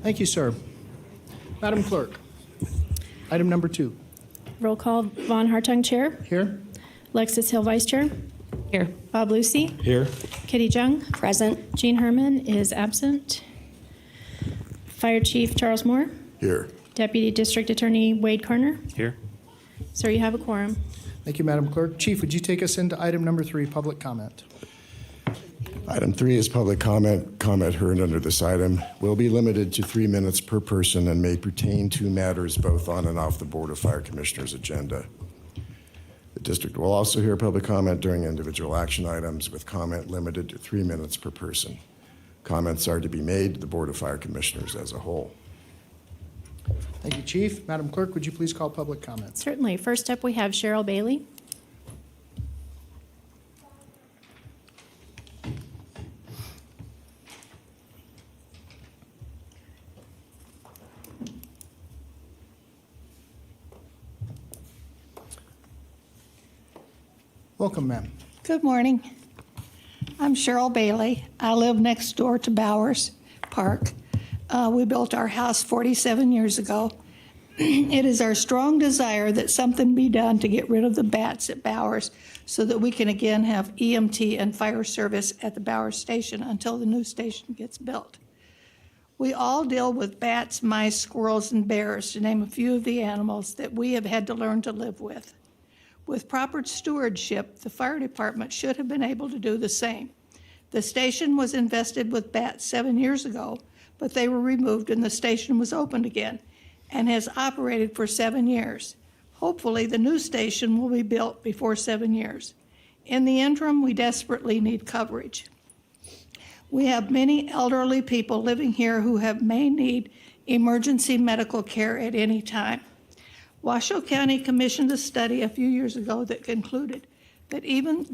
Thank you, sir. Madam Clerk, item number 2. Roll call, Von Hartung, Chair. Here. Lexis Hill, Vice Chair. Here. Bob Lucy. Here. Kitty Jung. Present. Jean Herman is absent. Fire Chief Charles Moore. Here. Deputy District Attorney Wade Carner. Here. Sir, you have a quorum. Thank you, Madam Clerk. Chief, would you take us into item number 3, public comment? Item 3 is public comment. Comment heard under this item will be limited to 3 minutes per person and may pertain to matters both on and off the Board of Fire Commissioners' agenda. The district will also hear public comment during individual action items with comment limited to 3 minutes per person. Comments are to be made to the Board of Fire Commissioners as a whole. Thank you, Chief. Madam Clerk, would you please call public comment? Certainly. First up, we have Cheryl Bailey. Welcome, ma'am. Good morning. I'm Cheryl Bailey. I live next door to Bowers Park. We built our house 47 years ago. It is our strong desire that something be done to get rid of the bats at Bowers so that we can again have EMT and fire service at the Bowers station until the new station gets built. We all deal with bats, mice, squirrels, and bears, to name a few of the animals that we have had to learn to live with. With proper stewardship, the fire department should have been able to do the same. The station was invested with bats 7 years ago, but they were removed and the station was opened again and has operated for 7 years. Hopefully, the new station will be built before 7 years. In the interim, we desperately need coverage. We have many elderly people living here who may need emergency medical care at any time. Washoe County commissioned a study a few years ago that concluded that even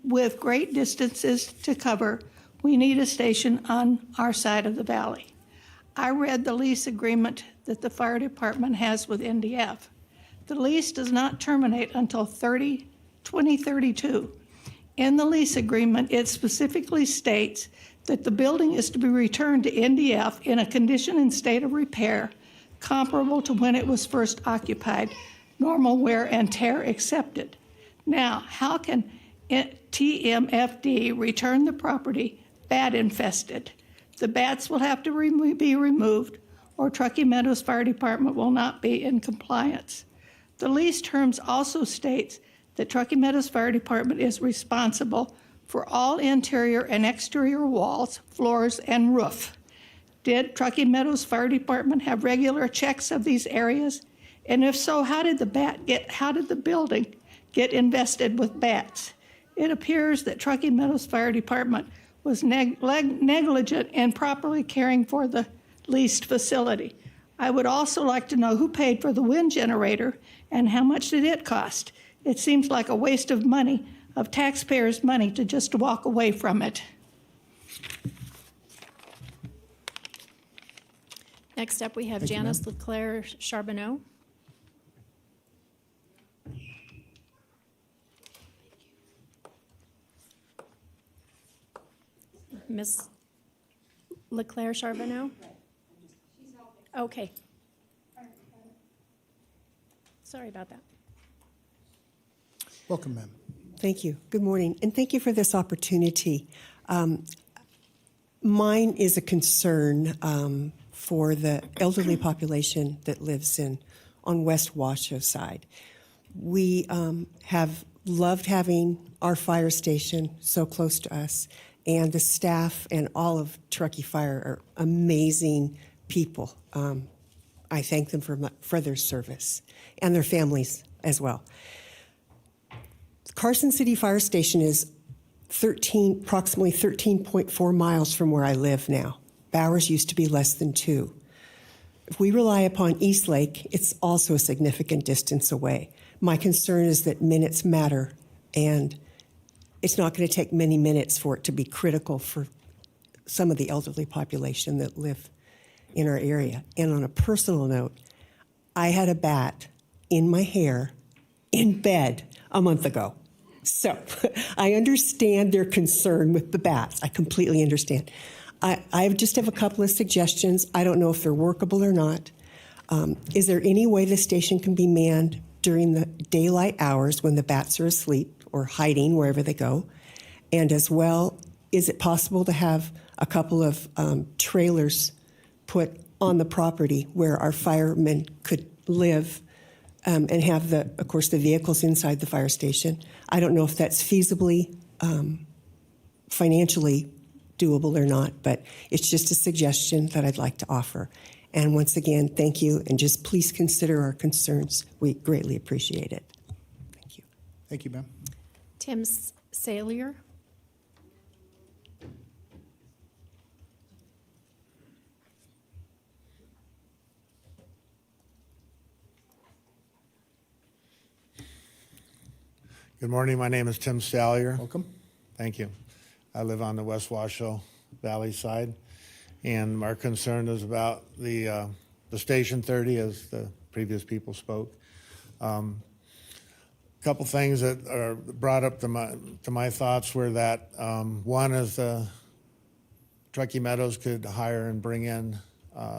with great distances to cover, we need a station on our side of the valley. I read the lease agreement that the fire department has with NDF. The lease does not terminate until 2032. In the lease agreement, it specifically states that the building is to be returned to NDF in a condition and state of repair comparable to when it was first occupied, normal wear and tear accepted. Now, how can Tmfd return the property bat infested? The bats will have to be removed, or Truckee Meadows Fire Department will not be in compliance. The lease terms also states that Truckee Meadows Fire Department is responsible for all interior and exterior walls, floors, and roof. Did Truckee Meadows Fire Department have regular checks of these areas? And if so, how did the building get invested with bats? It appears that Truckee Meadows Fire Department was negligent in properly caring for the leased facility. I would also like to know who paid for the wind generator and how much did it cost? It seems like a waste of money, of taxpayers' money, to just walk away from it. Next up, we have Janice Leclerc Charbonneau. Ms. Leclerc Charbonneau? Okay. Sorry about that. Welcome, ma'am. Thank you. Good morning, and thank you for this opportunity. Mine is a concern for the elderly population that lives on West Washoe side. We have loved having our fire station so close to us, and the staff and all of Truckee Fire are amazing people. I thank them for their service and their families as well. Carson City Fire Station is approximately 13.4 miles from where I live now. Bowers used to be less than 2. If we rely upon East Lake, it's also a significant distance away. My concern is that minutes matter, and it's not going to take many minutes for it to be critical for some of the elderly population that live in our area. And on a personal note, I had a bat in my hair in bed a month ago. So I understand their concern with the bats. I completely understand. I just have a couple of suggestions. I don't know if they're workable or not. Is there any way the station can be manned during the daylight hours when the bats are asleep or hiding wherever they go? And as well, is it possible to have a couple of trailers put on the property where our firemen could live and have, of course, the vehicles inside the fire station? I don't know if that's feasibly, financially doable or not, but it's just a suggestion that I'd like to offer. And once again, thank you, and just please consider our concerns. We greatly appreciate it. Thank you. Thank you, ma'am. Tim Salier. Good morning. My name is Tim Salier. Welcome. Thank you. I live on the West Washoe Valley side, and our concern is about the Station 30, as the previous people spoke. Couple things that are brought up to my thoughts were that one is Truckee Meadows could hire and bring in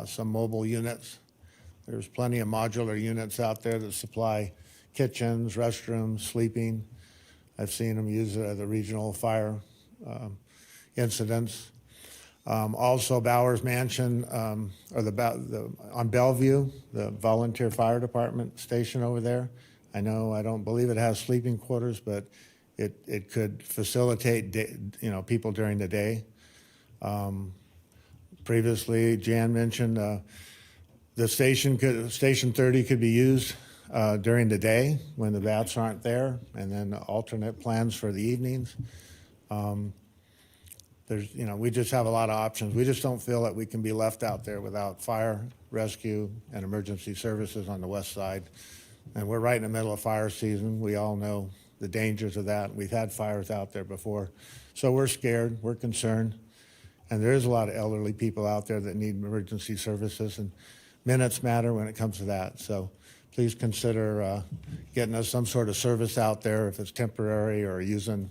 some mobile units. There's plenty of modular units out there that supply kitchens, restrooms, sleeping. I've seen them use it at the regional fire incidents. Also, Bowers Mansion, or on Bellevue, the volunteer fire department station over there. I don't believe it has sleeping quarters, but it could facilitate people during the day. Previously, Jan mentioned the Station 30 could be used during the day when the bats aren't there, and then alternate plans for the evenings. We just have a lot of options. We just don't feel that we can be left out there without fire, rescue, and emergency services on the west side. And we're right in the middle of fire season. We all know the dangers of that. We've had fires out there before. So we're scared, we're concerned. And there is a lot of elderly people out there that need emergency services, and minutes matter when it comes to that. So please consider getting us some sort of service out there, if it's temporary, or using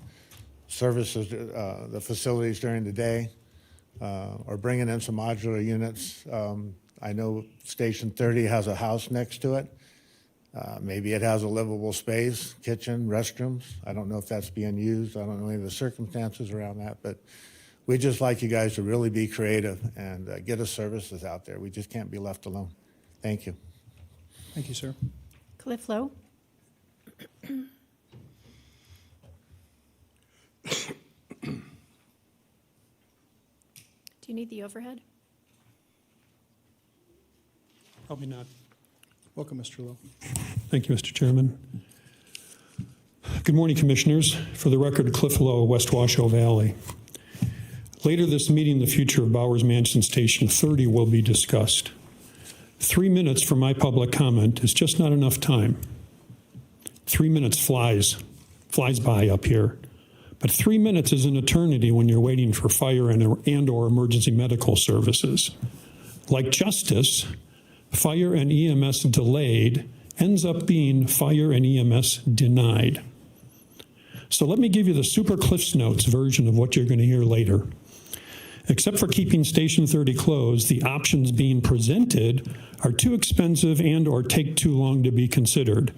services, the facilities during the day, or bringing in some modular units. I know Station 30 has a house next to it. Maybe it has a livable space, kitchen, restrooms. I don't know if that's being used. I don't know any of the circumstances around that, but we'd just like you guys to really be creative and get us services out there. We just can't be left alone. Thank you. Thank you, sir. Cliff Lowe. Do you need the overhead? Probably not. Welcome, Mr. Lowe. Thank you, Mr. Chairman. Good morning, Commissioners. For the record, Cliff Lowe, West Washoe Valley. Later this meeting, the future of Bowers Mansion Station 30 will be discussed. 3 minutes for my public comment is just not enough time. 3 minutes flies by up here. But 3 minutes is an eternity when you're waiting for fire and or emergency medical services. Like justice, fire and EMS delayed ends up being fire and EMS denied. So let me give you the super Cliff's Notes version of what you're going to hear later. Except for keeping Station 30 closed, the options being presented are too expensive and or take too long to be considered.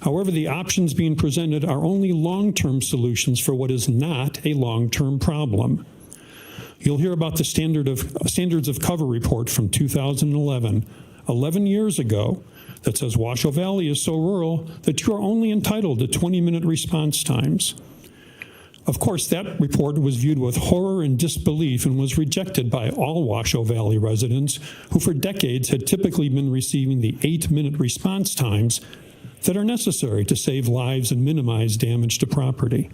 However, the options being presented are only long-term solutions for what is not a long-term problem. You'll hear about the Standards of Cover report from 2011, 11 years ago, that says Washoe Valley is so rural that you are only entitled to 20-minute response times. Of course, that report was viewed with horror and disbelief and was rejected by all Washoe Valley residents who for decades had typically been receiving the 8-minute response times that are necessary to save lives and minimize damage to property.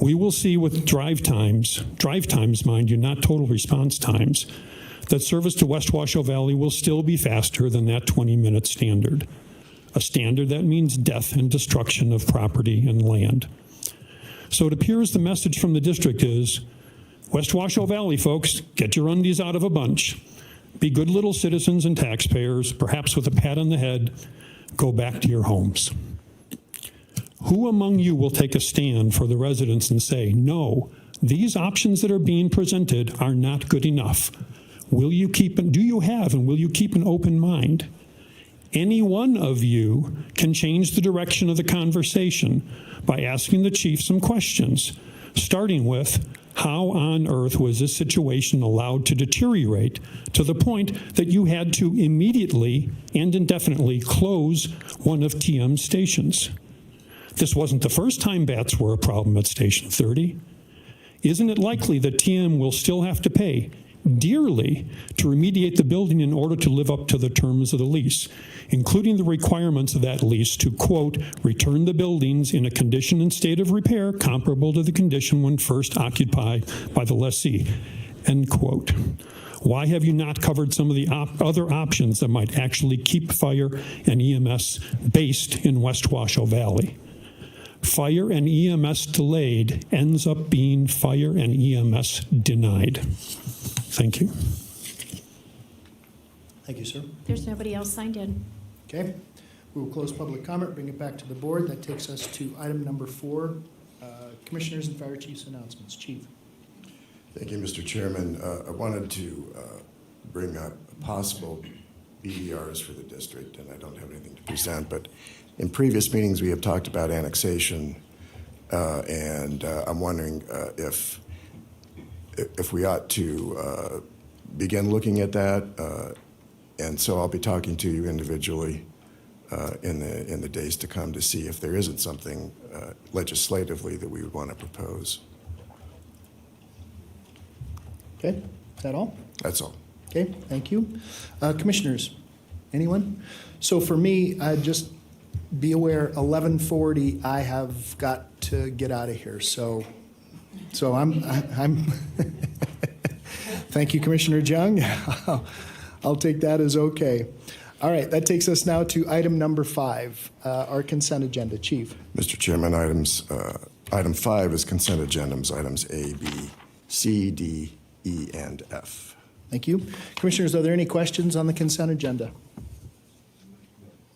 We will see with drive times, mind you, not total response times, that service to West Washoe Valley will still be faster than that 20-minute standard, a standard that means death and destruction of property and land. So it appears the message from the district is, West Washoe Valley folks, get your undies out of a bunch. be good little citizens and taxpayers, perhaps with a pat on the head, go back to your homes. Who among you will take a stand for the residents and say, no, these options that are being presented are not good enough? Do you have and will you keep an open mind? Any one of you can change the direction of the conversation by asking the chief some questions, starting with, how on earth was this situation allowed to deteriorate to the point that you had to immediately and indefinitely close one of TM's stations? This wasn't the first time bats were a problem at Station 30. Isn't it likely that TM will still have to pay dearly to remediate the building in order to live up to the terms of the lease, including the requirements of that lease to, quote, return the buildings in a condition and state of repair comparable to the condition when first occupied by the lessee, end quote? Why have you not covered some of the other options that might actually keep fire and EMS based in West Washoe Valley? Fire and EMS delayed ends up being fire and EMS denied. Thank you. Thank you, sir. There's nobody else signed in. Okay. We will close public comment, bring it back to the board. That takes us to item number 4, Commissioners and Fire Chiefs announcements. Chief. Thank you, Mr. Chairman. I wanted to bring up possible BDRs for the district, and I don't have anything to present, but in previous meetings we have talked about annexation, and I'm wondering if we ought to begin looking at that, and so I'll be talking to you individually in the days to come to see if there isn't something legislatively that we would want to propose. Okay. Is that all? That's all. Okay. Thank you. Commissioners, anyone? So for me, just be aware, 11:40, I have got to get out of here. So I'm thank you, Commissioner Jung. I'll take that as okay. All right, that takes us now to item number 5, our consent agenda. Chief. Mr. Chairman, item 5 is consent agendas, items A, B, C, D, E, and F. Thank you. Commissioners, are there any questions on the consent agenda?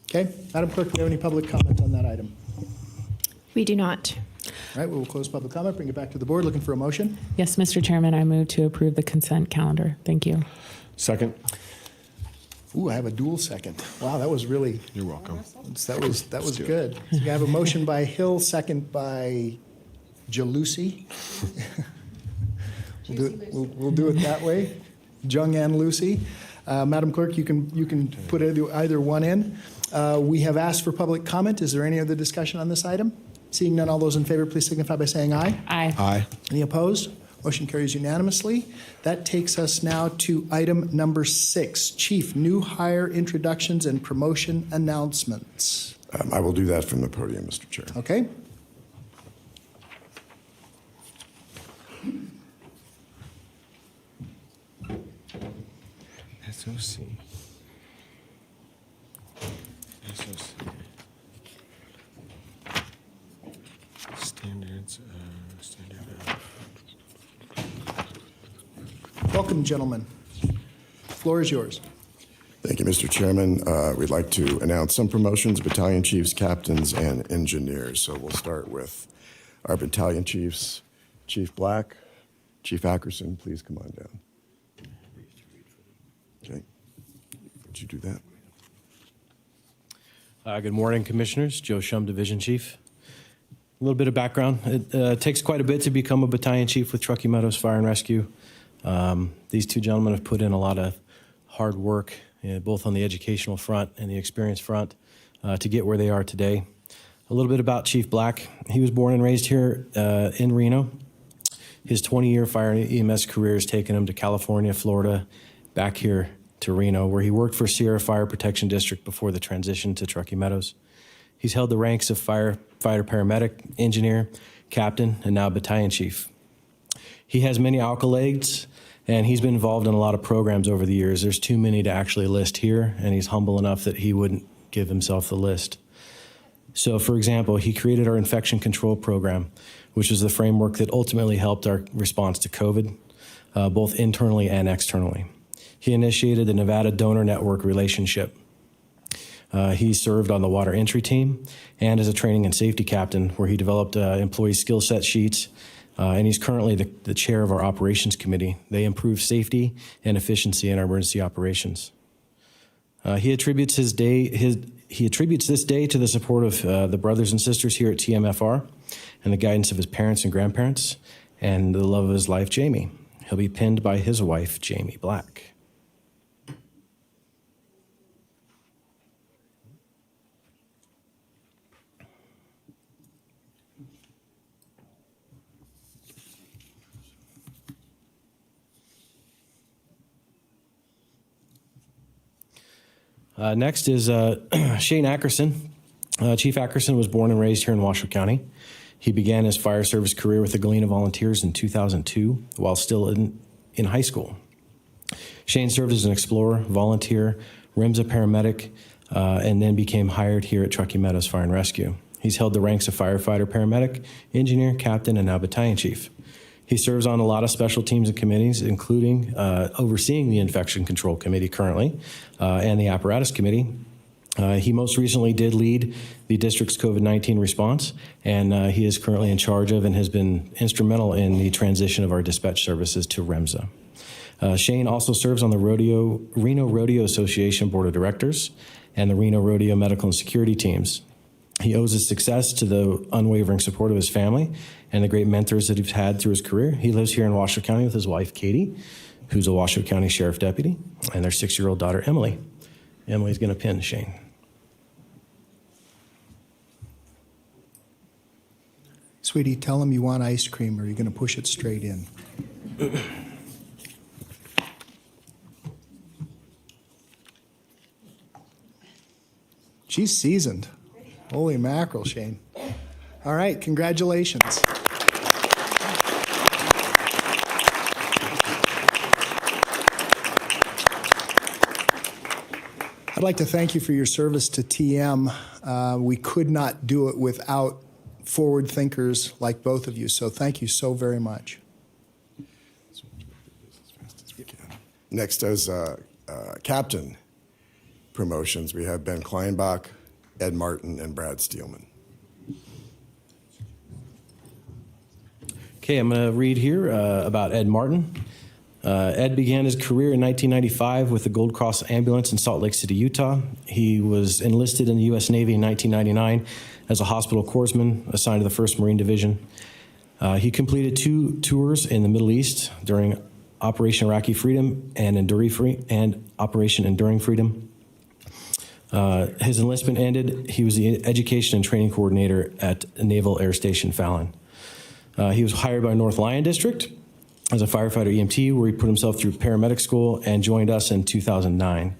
Okay. Madam Clerk, do we have any public comment on that item? We do not. All right, we will close public comment, bring it back to the board. Looking for a motion? Yes, Mr. Chairman, I move to approve the consent calendar. Thank you. Second. Ooh, I have a dual second. Wow, that was really, You're welcome. that was good. So you have a motion by Hill, second by Jalusi. We'll do it that way. Jung and Lucy. Madam Clerk, you can put either one in. We have asked for public comment. Is there any other discussion on this item? Seeing none, all those in favor, please signify by saying aye. Aye. Aye. Any opposed? Motion carries unanimously. That takes us now to item number 6, Chief, new hire introductions and promotion announcements. I will do that from the podium, Mr. Chair. Okay? SOC. Standards. Welcome, gentlemen. Floor is yours. Thank you, Mr. Chairman. We'd like to announce some promotions, battalion chiefs, captains, and engineers. So we'll start with our battalion chiefs. Chief Black, Chief Ackerson, please come on down. Okay. Would you do that? Good morning, Commissioners. Joe Shum, Division Chief. A little bit of background. It takes quite a bit to become a battalion chief with Truckee Meadows Fire and Rescue. These two gentlemen have put in a lot of hard work, both on the educational front and the experience front, to get where they are today. A little bit about Chief Black. He was born and raised here in Reno. His 20-year fire and EMS career has taken him to California, Florida, back here to Reno, where he worked for Sierra Fire Protection District before the transition to Truckee Meadows. He's held the ranks of firefighter, paramedic, engineer, captain, and now battalion chief. He has many accolades, and he's been involved in a lot of programs over the years. There's too many to actually list here, and he's humble enough that he wouldn't give himself the list. So, for example, he created our infection control program, which is the framework that ultimately helped our response to COVID, both internally and externally. He initiated the Nevada Donor Network relationship. He served on the water entry team and as a training and safety captain, where he developed employee skill set sheets, and he's currently the chair of our operations committee. They improve safety and efficiency in our emergency operations. He attributes this day to the support of the brothers and sisters here at TMFR and the guidance of his parents and grandparents and the love of his life, Jamie. He'll be pinned by his wife, Jamie Black. Next is Shane Ackerson. Chief Ackerson was born and raised here in Washoe County. He began his fire service career with the Galena Volunteers in 2002 while still in high school. Shane served as an explorer, volunteer, REMSA paramedic, and then became hired here at Truckee Meadows Fire and Rescue. He's held the ranks of firefighter, paramedic, engineer, captain, and now battalion chief. He serves on a lot of special teams and committees, including overseeing the Infection Control Committee currently and the Apparatus Committee. He most recently did lead the district's COVID-19 response, and he is currently in charge of and has been instrumental in the transition of our dispatch services to REMSA. Shane also serves on the Reno Rodeo Association Board of Directors and the Reno Rodeo Medical and Security teams. He owes his success to the unwavering support of his family and the great mentors that he's had through his career. He lives here in Washoe County with his wife, Katie, who's a Washoe County Sheriff Deputy, and their 6-year-old daughter, Emily. Emily's going to pin Shane. Sweetie, tell him you want ice cream or you're going to push it straight in. She's seasoned. Holy mackerel, Shane. All right, congratulations. I'd like to thank you for your service to TM. We could not do it without forward thinkers like both of you, so thank you so very much. Next, as captain promotions, we have Ben Kleinbach, Ed Martin, and Brad Steelman. Okay, I'm going to read here about Ed Martin. Ed began his career in 1995 with the Gold Cross Ambulance in Salt Lake City, Utah. He was enlisted in the U.S. Navy in 1999 as a hospital corpsman assigned to the 1st Marine Division. He completed 2 tours in the Middle East during Operation Iraqi Freedom and Operation Enduring Freedom. His enlistment ended. He was the education and training coordinator at Naval Air Station Fallon. He was hired by North Lyon District as a firefighter EMT, where he put himself through paramedic school and joined us in 2009.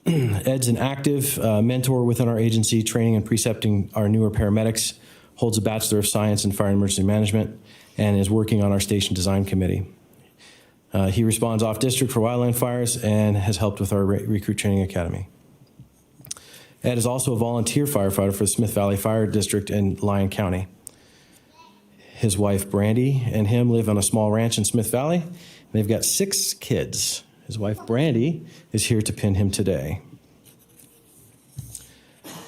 Ed's an active mentor within our agency, training and precepting our newer paramedics, holds a Bachelor of Science in Fire and Emergency Management, and is working on our station design committee. He responds off district for wildland fires and has helped with our recruit training academy. Ed is also a volunteer firefighter for the Smith Valley Fire District in Lyon County. His wife, Brandy, and him live on a small ranch in Smith Valley. They've got 6 kids. His wife, Brandy, is here to pin him today.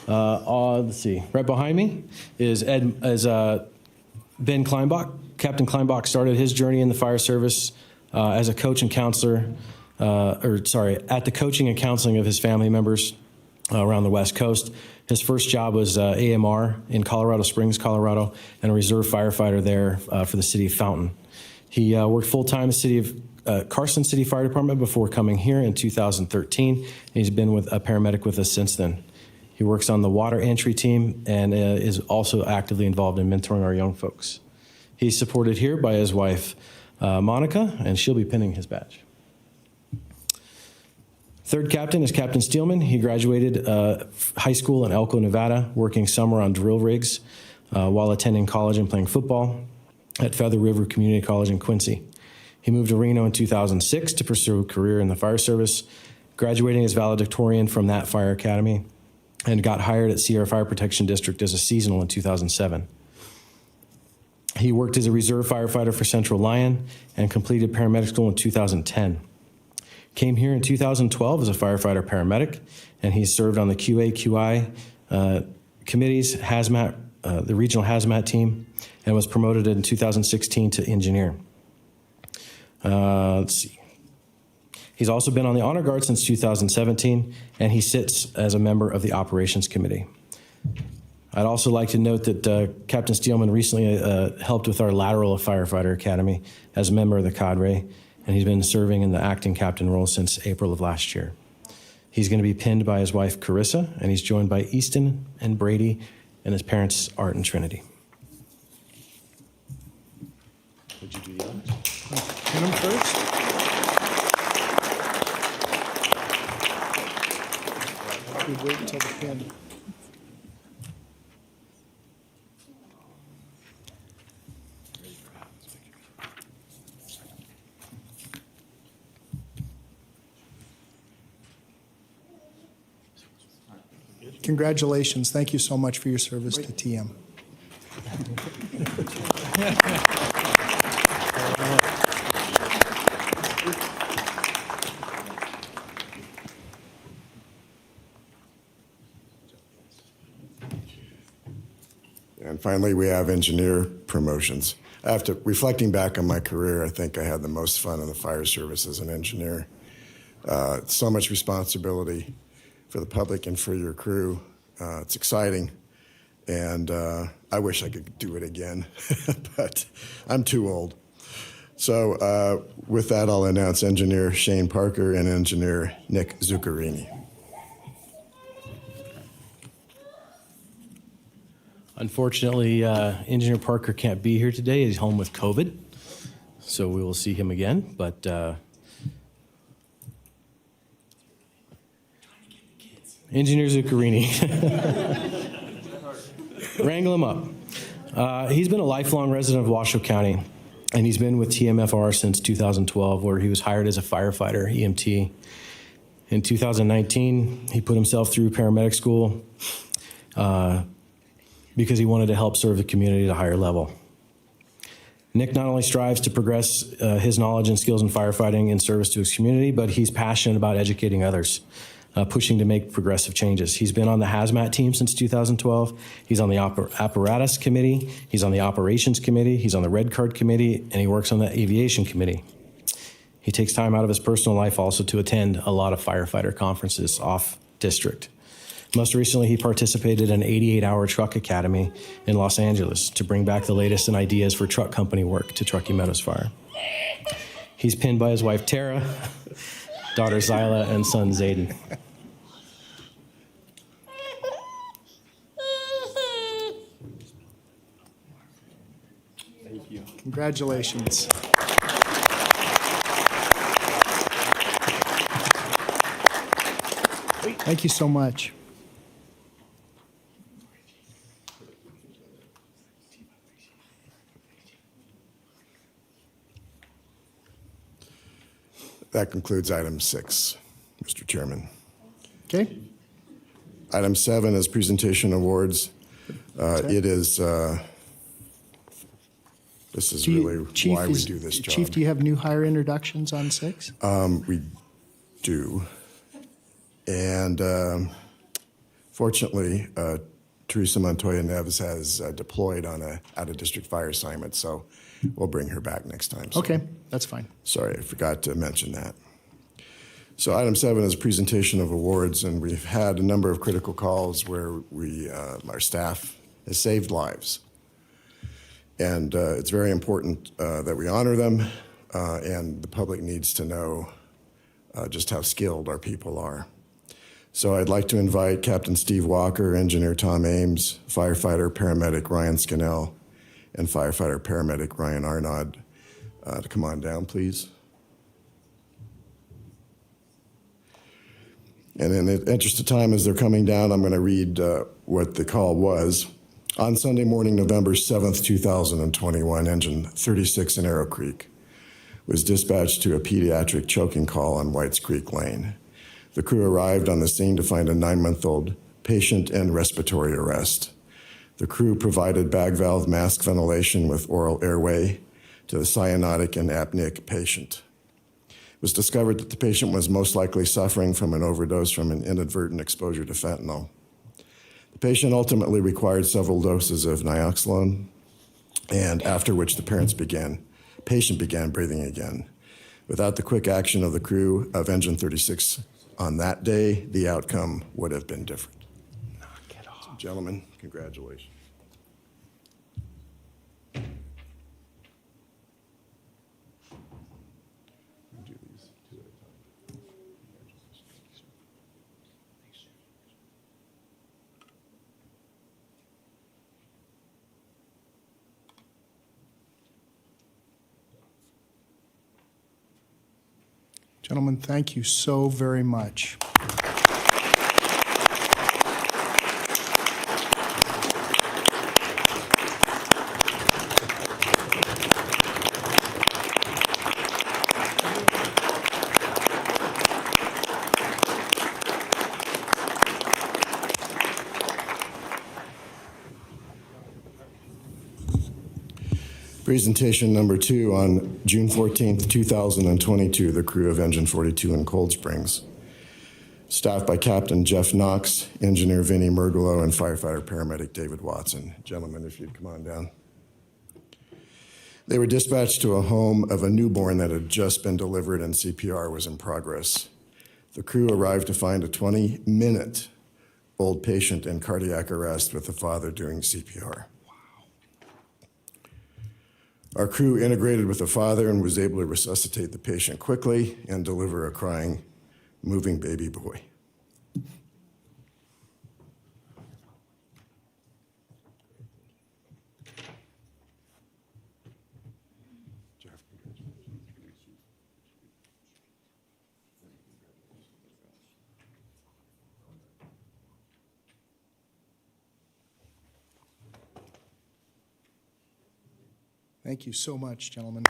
Let's see. Right behind me is Ben Kleinbach. Captain Kleinbach started his journey in the fire service as a coach and counselor, at the coaching and counseling of his family members around the West Coast. His first job was AMR in Colorado Springs, Colorado, and a reserve firefighter there for the city of Fountain. He worked full-time in the city of Carson City Fire Department before coming here in 2013. And he's been with a paramedic with us since then. He works on the water entry team and is also actively involved in mentoring our young folks. He's supported here by his wife, Monica, and she'll be pinning his badge. Third captain is Captain Steelman. He graduated high school in Elko, Nevada, working summer on drill rigs while attending college and playing football at Feather River Community College in Quincy. He moved to Reno in 2006 to pursue a career in the fire service, graduating as valedictorian from that fire academy, and got hired at Sierra Fire Protection District as a seasonal in 2007. He worked as a reserve firefighter for Central Lyon and completed paramedic school in 2010. Came here in 2012 as a firefighter paramedic, and he served on the QA/QI committees, hazmat, the regional hazmat team, and was promoted in 2016 to engineer. Let's see. He's also been on the Honor Guard since 2017, and he sits as a member of the Operations Committee. I'd also like to note that Captain Steelman recently helped with our lateral firefighter academy as a member of the cadre, and he's been serving in the acting captain role since April of last year. He's going to be pinned by his wife, Carissa, and he's joined by Easton and Brady and his parents, Art and Trinity. Would you do the honors? Pin them first. We'd wait until the pin. Congratulations. Thank you so much for your service to TM. And finally, we have engineer promotions. After reflecting back on my career, I think I had the most fun in the fire service as an engineer. So much responsibility for the public and for your crew. It's exciting, and I wish I could do it again, but I'm too old. So with that, I'll announce Engineer Shane Parker and Engineer Nick Zuccherini. Unfortunately, Engineer Parker can't be here today. He's home with COVID, so we will see him again. But Engineer Zuccherini, wrangle him up. He's been a lifelong resident of Washoe County, and he's been with TMFR since 2012, where he was hired as a firefighter, EMT. In 2019, he put himself through paramedic school because he wanted to help serve the community at a higher level. Nick not only strives to progress his knowledge and skills in firefighting in service to his community, but he's passionate about educating others, pushing to make progressive changes. He's been on the hazmat team since 2012. He's on the apparatus committee. He's on the operations committee. He's on the red card committee, and he works on the aviation committee. He takes time out of his personal life also to attend a lot of firefighter conferences off district. Most recently, he participated in an 88-hour truck academy in Los Angeles to bring back the latest in ideas for truck company work to Truckee Meadows Fire. He's pinned by his wife, Tara, daughter, Zyla, and son, Zayden. Thank you. Congratulations. Thank you so much. That concludes item 6, Mr. Chairman. Okay. Item 7 is presentation awards. It is, this is really why we do this job. Chief, do you have new hire introductions on 6? We do. And fortunately, Teresa Montoya Neves has deployed on a out-of-district fire assignment, so we'll bring her back next time. So. Okay, that's fine. Sorry, I forgot to mention that. So item 7 is presentation of awards, and we've had a number of critical calls where our staff has saved lives. And it's very important that we honor them, and the public needs to know just how skilled our people are. So I'd like to invite Captain Steve Walker, Engineer Tom Ames, Firefighter Paramedic Ryan Scannell, and Firefighter Paramedic Ryan Arnaud to come on down, please. And in the interest of time, as they're coming down, I'm going to read what the call was. On Sunday morning, November 7th, 2021, Engine 36 in Arrow Creek was dispatched to a pediatric choking call on Whites Creek Lane. The crew arrived on the scene to find a 9-month-old patient in respiratory arrest. The crew provided bag valve mask ventilation with oral airway to the cyanotic and apneic patient. It was discovered that the patient was most likely suffering from an overdose from an inadvertent exposure to fentanyl. The patient ultimately required several doses of naloxone, and after which the patient began breathing again. Without the quick action of the crew of Engine 36 on that day, the outcome would have been different. Knock it off. So, gentlemen, congratulations. Gentlemen, thank you so very much. Presentation number 2 on June 14th, 2022, the crew of Engine 42 in Cold Springs. Staffed by Captain Jeff Knox, Engineer Vinnie Mergolo, and Firefighter Paramedic David Watson. Gentlemen, if you'd come on down. They were dispatched to a home of a newborn that had just been delivered and CPR was in progress. The crew arrived to find a 20-minute-old patient in cardiac arrest with the father doing CPR. Our crew integrated with the father and was able to resuscitate the patient quickly and deliver a crying, moving baby boy. Thank you so much, gentlemen.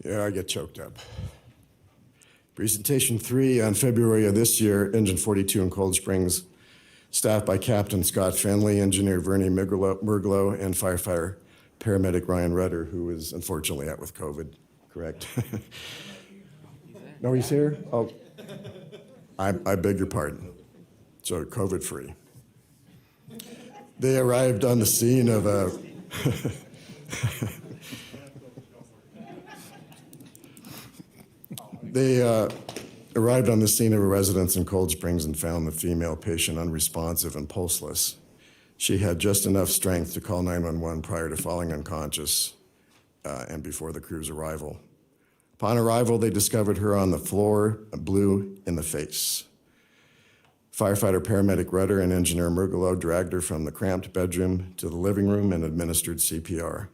Yeah, I get choked up. Presentation 3 on February of this year, Engine 42 in Cold Springs, staffed by Captain Scott Fenley, Engineer Vernie Mergolo, and Firefighter Paramedic Ryan Rudder, who is unfortunately out with COVID, correct? No, he's here? Oh, I beg your pardon. So COVID-free. They arrived on the scene of a... They arrived on the scene of a residence in Cold Springs and found the female patient unresponsive and pulseless. She had just enough strength to call 911 prior to falling unconscious and before the crew's arrival. Upon arrival, they discovered her on the floor, blue in the face. Firefighter Paramedic Rudder and Engineer Mergolo dragged her from the cramped bedroom to the living room and administered CPR.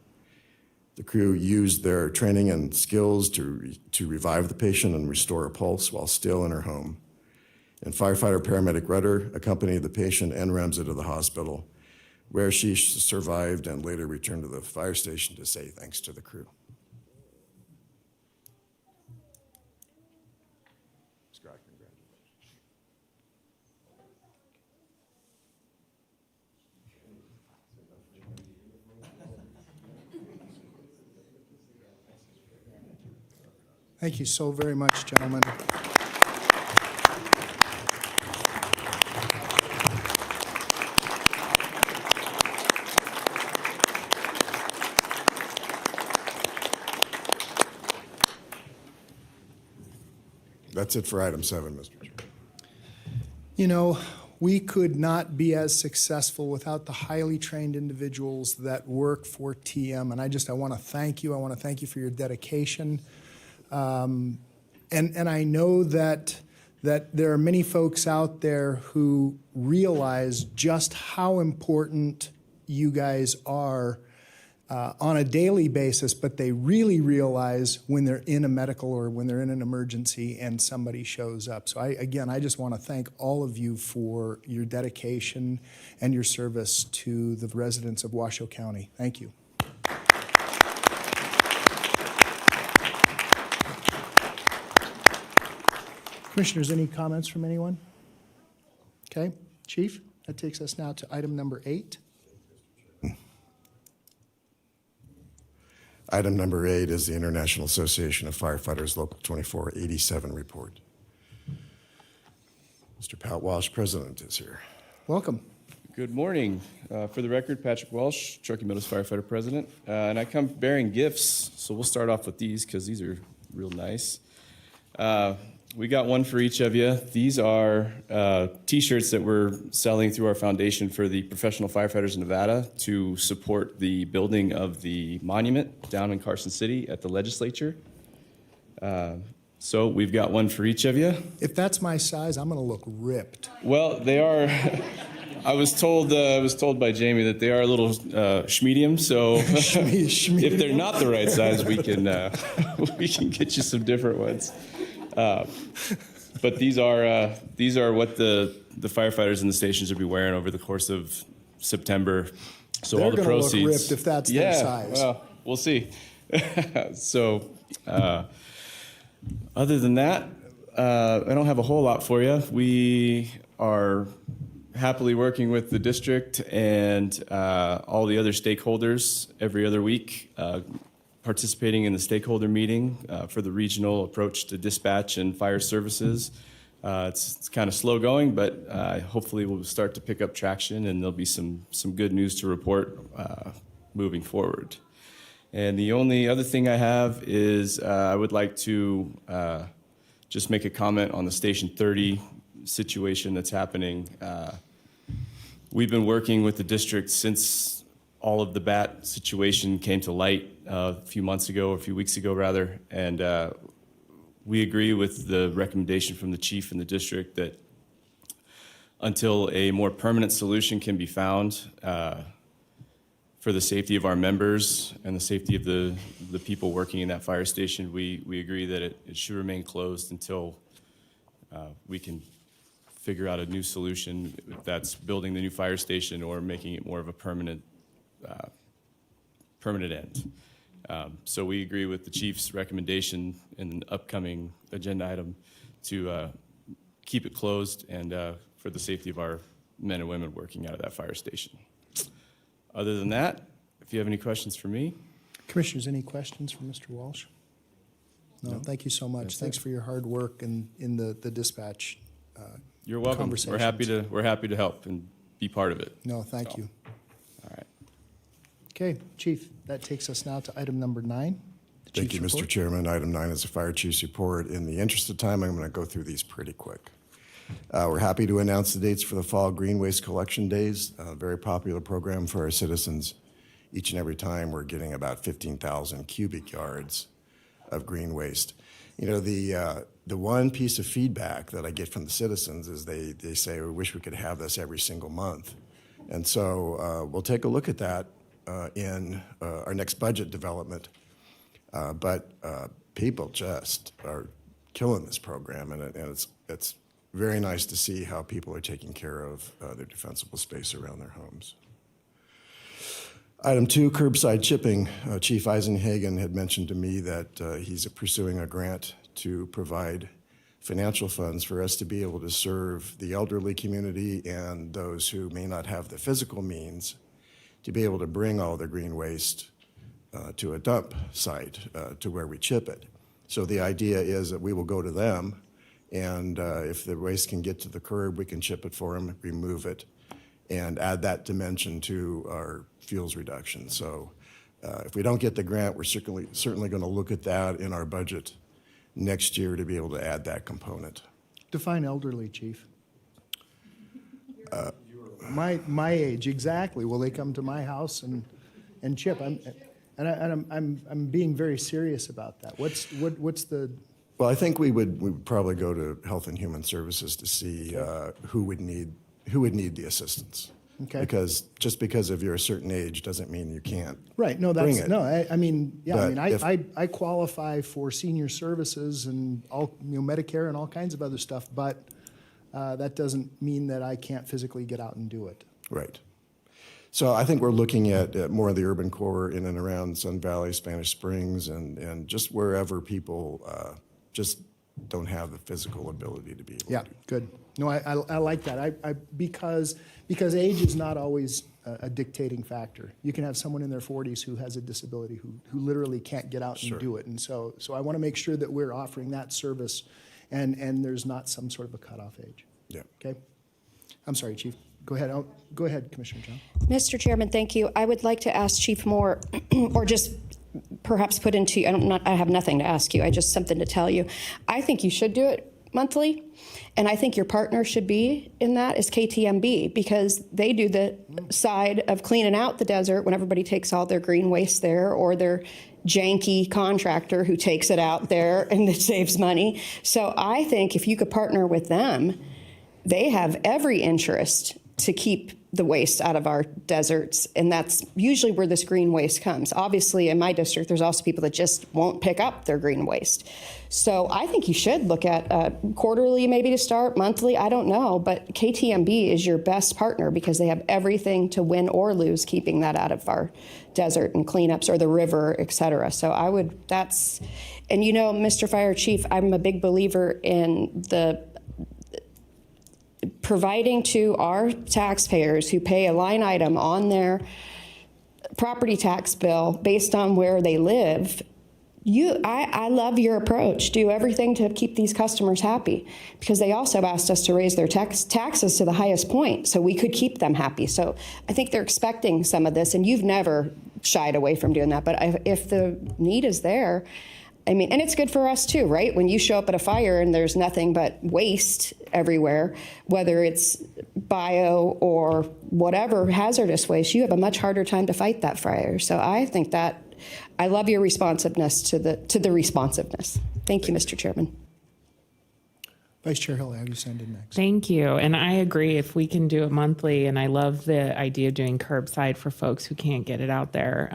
The crew used their training and skills to revive the patient and restore her pulse while still in her home. And Firefighter Paramedic Rudder accompanied the patient and Remsa to the hospital, where she survived and later returned to the fire station to say thanks to the crew. Scott, congratulations. Thank you so very much, gentlemen. That's it for item 7, Mr. Chair. You know, we could not be as successful without the highly trained individuals that work for TM, and I want to thank you. I want to thank you for your dedication. And I know that there are many folks out there who realize just how important you guys are on a daily basis, but they really realize when they're in a medical or when they're in an emergency and somebody shows up. So I just want to thank all of you for your dedication and your service to the residents of Washoe County. Thank you. Commissioners, any comments from anyone? Okay, Chief, that takes us now to item number 8. Item number 8 is the International Association of Firefighters Local 2487 report. Mr. Pat Walsh, President, is here. Welcome. Good morning. For the record, Patrick Welsh, Truckee Meadows Firefighter President. And I come bearing gifts, so we'll start off with these because these are real nice. We got one for each of you. These are T-shirts that we're selling through our foundation for the professional firefighters in Nevada to support the building of the monument down in Carson City at the legislature. So we've got one for each of you. If that's my size, I'm going to look ripped. Well, they are. I was told by Jamie that they are a little schmedium. So if they're not the right size, we can get you some different ones. But these are what the firefighters in the stations will be wearing over the course of September. So They're all the gonna proceeds. look ripped if that's their size. Well, we'll see. So other than that, I don't have a whole lot for you. We are happily working with the district and all the other stakeholders every other week. Participating in the stakeholder meeting for the regional approach to dispatch and fire services. It's kind of slow going, but hopefully we'll start to pick up traction and there'll be some good news to report moving forward. And the only other thing I have is I would like to just make a comment on the Station 30 situation that's happening. We've been working with the district since all of the bat situation came to light a few weeks ago rather, and we agree with the recommendation from the chief and the district that until a more permanent solution can be found for the safety of our members and the safety of the people working in that fire station, we agree that it should remain closed until we can figure out a new solution, if that's building the new fire station or making it more of a permanent end. So we agree with the chief's recommendation in an upcoming agenda item to keep it closed and for the safety of our men and women working out of that fire station. Other than that, if you have any questions for me. Commissioners, any questions for Mr. Walsh? No, thank you so much. Thanks for your hard work in the dispatch. You're welcome. We're happy to help and be part of it. No, thank you. All right. Okay, Chief, that takes us now to item number 9. the Thank you, chief's Mr. report. Chairman. Item 9 is a fire chief's report. In the interest of time, I'm going to go through these pretty quick. We're happy to announce the dates for the Fall Green Waste Collection Days, a very popular program for our citizens. Each and every time, we're getting about 15,000 cubic yards of green waste. You know, the one piece of feedback that I get from the citizens is they say, we wish we could have this every single month. And so we'll take a look at that in our next budget development. But people just are killing this program, and it's very nice to see how people are taking care of their defensible space around their homes. Item 2, curbside chipping. Chief Eisenhagen had mentioned to me that he's pursuing a grant to provide financial funds for us to be able to serve the elderly community and those who may not have the physical means to be able to bring all the green waste to a dump site to where we chip it. So the idea is that we will go to them, and if the waste can get to the curb, we can chip it for them, remove it, and add that dimension to our fuels reduction. So if we don't get the grant, we're certainly going to look at that in our budget next year to be able to add that component. Define elderly, Chief. My age, exactly. Will they come to my house and chip? I'm being very serious about that. What's the? Well, I think we would probably go to Health and Human Services to see who would need the assistance. Okay. Because just because of you're a certain age doesn't mean you can't. Right, no, bring that's, it. no, I mean, yeah, I But mean, if- I qualify for senior services and all, Medicare and all kinds of other stuff, but that doesn't mean that I can't physically get out and do it. Right. So I think we're looking at more of the urban core in and around Sun Valley, Spanish Springs, and just wherever people just don't have the physical ability to be able Yeah, to do. good. No, I like that. Because age is not always a dictating factor. You can have someone in their 40s who has a disability who literally can't get out and Sure. do it. And so I want to make sure that we're offering that service and there's not some sort of a cutoff age. Yeah. Okay? I'm sorry, Chief. Go ahead. Go ahead, Commissioner John. Mr. Chairman, thank you. I would like to ask Chief Moore, or just perhaps put into, I have nothing to ask you, I just something to tell you. I think you should do it monthly, and I think your partner should be in that is KTMB, because they do the side of cleaning out the desert when everybody takes all their green waste there, or their janky contractor who takes it out there and it saves money. So I think if you could partner with them, they have every interest to keep the waste out of our deserts, and that's usually where this green waste comes. Obviously, in my district, there's also people that just won't pick up their green waste. So I think you should look at quarterly, maybe to start, monthly, I don't know, but KTMB is your best partner because they have everything to win or lose keeping that out of our desert and cleanups or the river, et cetera. So I would, and Mr. Fire Chief, I'm a big believer in the providing to our taxpayers who pay a line item on their property tax bill based on where they live. I love your approach. Do everything to keep these customers happy, because they also asked us to raise their taxes to the highest point so we could keep them happy. So I think they're expecting some of this, and you've never shied away from doing that. But if the need is there, and it's good for us too, right? When you show up at a fire and there's nothing but waste everywhere, whether it's bio or whatever hazardous waste, you have a much harder time to fight that fire. So I think that I love your responsiveness to the responsiveness. Thank you, Mr. Chairman. Vice Chair Hill, have you send in next? Thank you. And I agree if we can do it monthly, and I love the idea of doing curbside for folks who can't get it out there.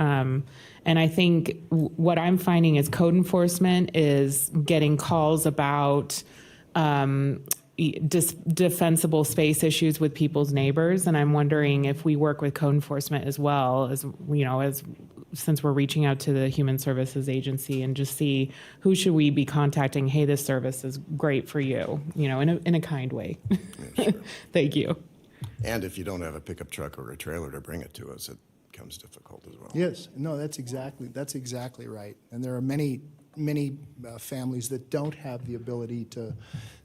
And I think what I'm finding is code enforcement is getting calls about defensible space issues with people's neighbors. And I'm wondering if we work with code enforcement as well, as since we're reaching out to the Human Services Agency, and just see who should we be contacting. Hey, this service is great for you, in a kind way. Yeah, sure. Thank you. And if you don't have a pickup truck or a trailer to bring it to us, it becomes difficult as well. Yes, no, that's exactly right. And there are many families that don't have the ability to,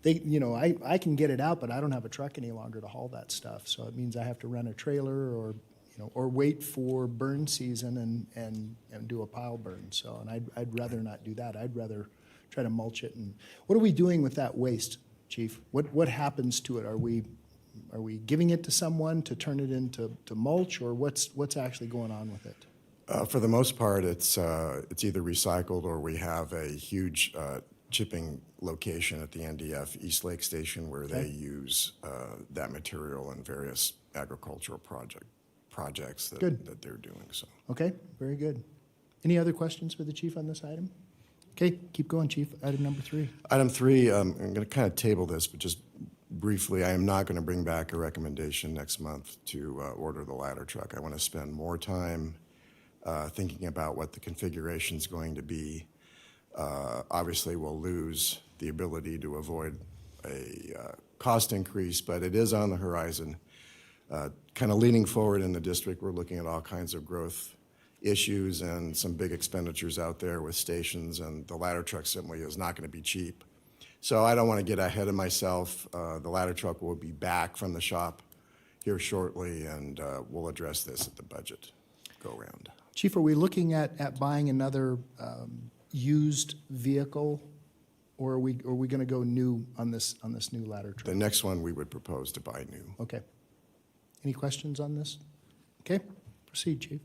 I can get it out, but I don't have a truck any longer to haul that stuff. So it means I have to rent a trailer or wait for burn season and do a pile burn. So, and I'd rather not do that. I'd rather try to mulch it. And what are we doing with that waste, Chief? What happens to it? Are we giving it to someone to turn it into mulch, or what's actually going on with it? For the most part, it's either recycled, or we have a huge chipping location at the NDF East Lake Station where they use that material in various agricultural projects that they're doing. So. Okay, very good. Any other questions for the Chief on this item? Okay, keep going, Chief. Item number 3. Item 3, I'm going to kind of table this, but just briefly, I am not going to bring back a recommendation next month to order the ladder truck. I want to spend more time thinking about what the configuration is going to be. Obviously, we'll lose the ability to avoid a cost increase, but it is on the horizon. Kind of leaning forward in the district, we're looking at all kinds of growth issues and some big expenditures out there with stations, and the ladder truck simply is not going to be cheap. So I don't want to get ahead of myself. The ladder truck will be back from the shop here shortly, and we'll address this at the budget go-round. Chief, are we looking at buying another used vehicle, or are we going to go new on this new ladder truck? The next one we would propose to buy new. Okay. Any questions on this? Okay, proceed, Chief.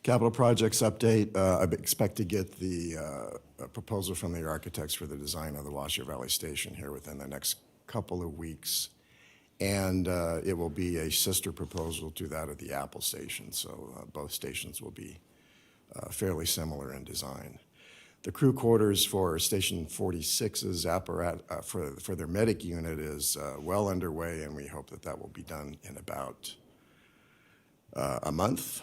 Capital projects update. I expect to get the proposal from the architects for the design of the Washoe Valley Station here within the next couple of weeks. and it will be a sister proposal to that of the Apple station. So both stations will be fairly similar in design. The crew quarters for Station 46's for their medic unit is well underway, and we hope that that will be done in about a month.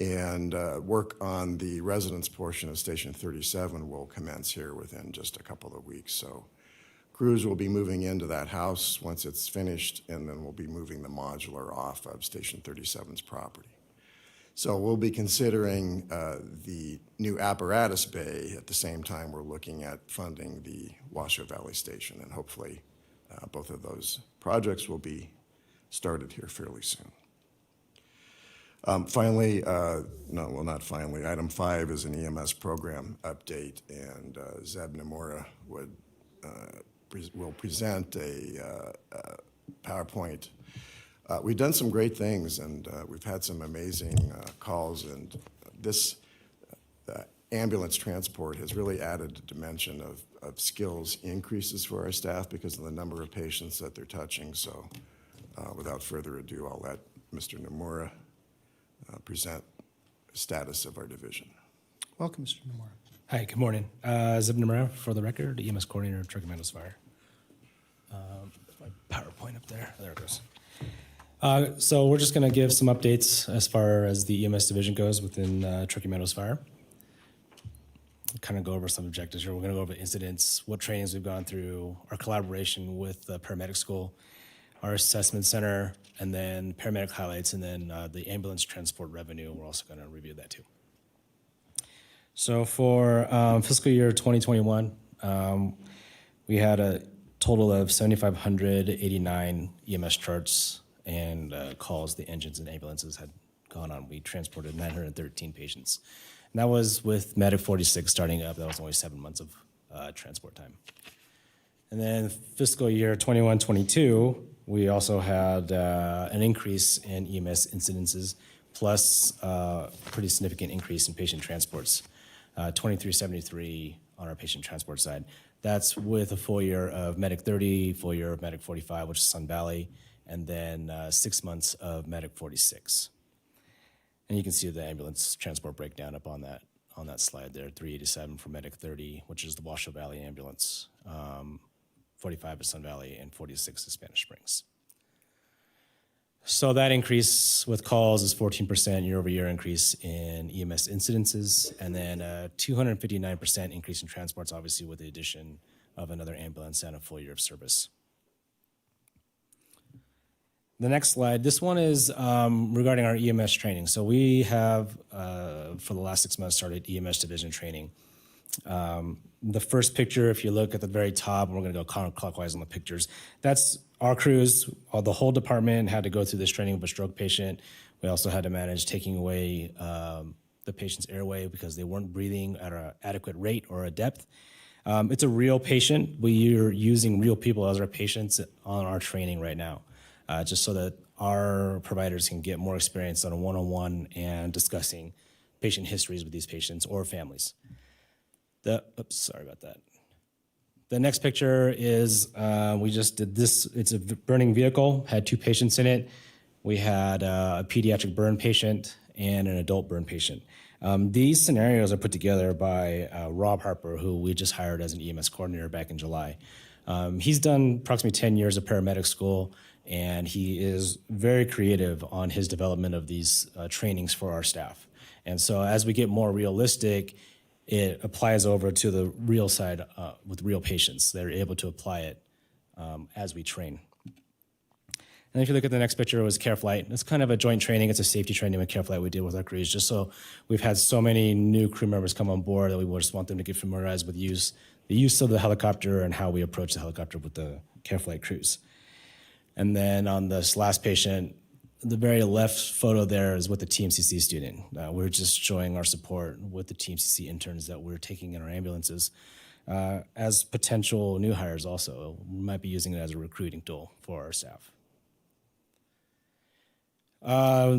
And work on the residence portion of Station 37 will commence here within just a couple of weeks. So crews will be moving into that house once it's finished, and then we'll be moving the modular off of Station 37's property. So we'll be considering the new apparatus bay at the same time we're looking at funding the Washoe Valley Station, and hopefully both of those projects will be started here fairly soon. Finally, not finally, item 5 is an EMS program update, and Zeb Nomura will present a PowerPoint. We've done some great things, and we've had some amazing calls, and this ambulance transport has really added a dimension of skills increases for our staff because of the number of patients that they're touching. So without further ado, I'll let Mr. Nomura present the status of our division. Welcome, Mr. Nomura. Hi, good morning. Zeb Nomura, for the record, EMS coordinator of Truckee Meadows Fire. My PowerPoint up there. There it goes. So we're just going to give some updates as far as the EMS division goes within Truckee Meadows Fire. Kind of go over some objectives here. We're going to go over incidents, what trainings we've gone through, our collaboration with the paramedic school, our assessment center, and then paramedic highlights, and then the ambulance transport revenue. We're also going to review that too. So for fiscal year 2021, we had a total of 7,589 EMS charts and calls the engines and ambulances had gone on. We transported 913 patients. And that was with Medic 46 starting up. That was only 7 months of transport time. And then fiscal year 21-22, we also had an increase in EMS incidences, plus a pretty significant increase in patient transports, 2373 on our patient transport side. That's with a full year of Medic 30, full year of Medic 45, which is Sun Valley, and then 6 months of Medic 46. And you can see the ambulance transport breakdown up on that slide there, 387 for Medic 30, which is the Washoe Valley ambulance, 45 is Sun Valley, and 46 is Spanish Springs. So that increase with calls is 14% year-over-year increase in EMS incidences, and then a 259% increase in transports, obviously with the addition of another ambulance and a full year of service. The next slide, this one is regarding our EMS training. So we have, for the last 6 months, started EMS Division Training. The first picture, if you look at the very top, and we're going to go counterclockwise on the pictures, that's our crews. The whole department had to go through this training of a stroke patient. We also had to manage taking away the patient's airway because they weren't breathing at an adequate rate or a depth. It's a real patient. We are using real people as our patients on our training right now, just so that our providers can get more experience on a one-on-one and discussing patient histories with these patients or families. Sorry about that. The next picture is, we just did this. It's a burning vehicle, had 2 patients in it. We had a pediatric burn patient and an adult burn patient. These scenarios are put together by Rob Harper, who we just hired as an EMS coordinator back in July. He's done approximately 10 years of paramedic school, and he is very creative on his development of these trainings for our staff. And so as we get more realistic, it applies over to the real side with real patients. They're able to apply it as we train. And if you look at the next picture, it was Care Flight. It's kind of a joint training. It's a safety training with Care Flight we did with our crews, just so we've had so many new crew members come on board that we just want them to get familiarized with the use of the helicopter and how we approach the helicopter with the Care Flight crews. And then on this last patient, the very left photo there is with the TMCC student. We're just showing our support with the TMCC interns that we're taking in our ambulances as potential new hires also. We might be using it as a recruiting tool for our staff.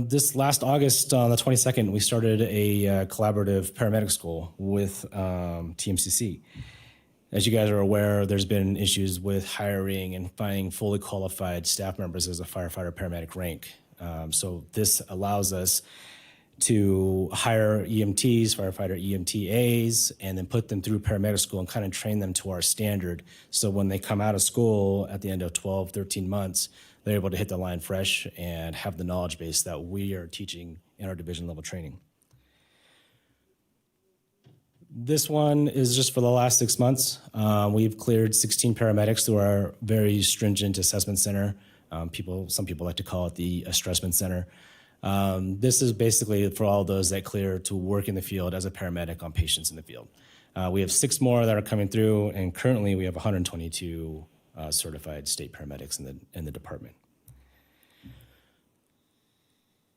This last August, on the 22nd, we started a collaborative paramedic school with TMCC. As you guys are aware, there's been issues with hiring and finding fully qualified staff members as a firefighter paramedic rank. So this allows us to hire EMTs, firefighter EMTAs, and then put them through paramedic school and kind of train them to our standard. So when they come out of school at the end of 12, 13 months, they're able to hit the line fresh and have the knowledge base that we are teaching in our division level training. This one is just for the last 6 months. We've cleared 16 paramedics through our very stringent assessment center. Some people like to call it the Stressman Center. This is basically for all those that clear to work in the field as a paramedic on patients in the field. We have 6 more that are coming through, and currently we have 122 certified state paramedics in the department.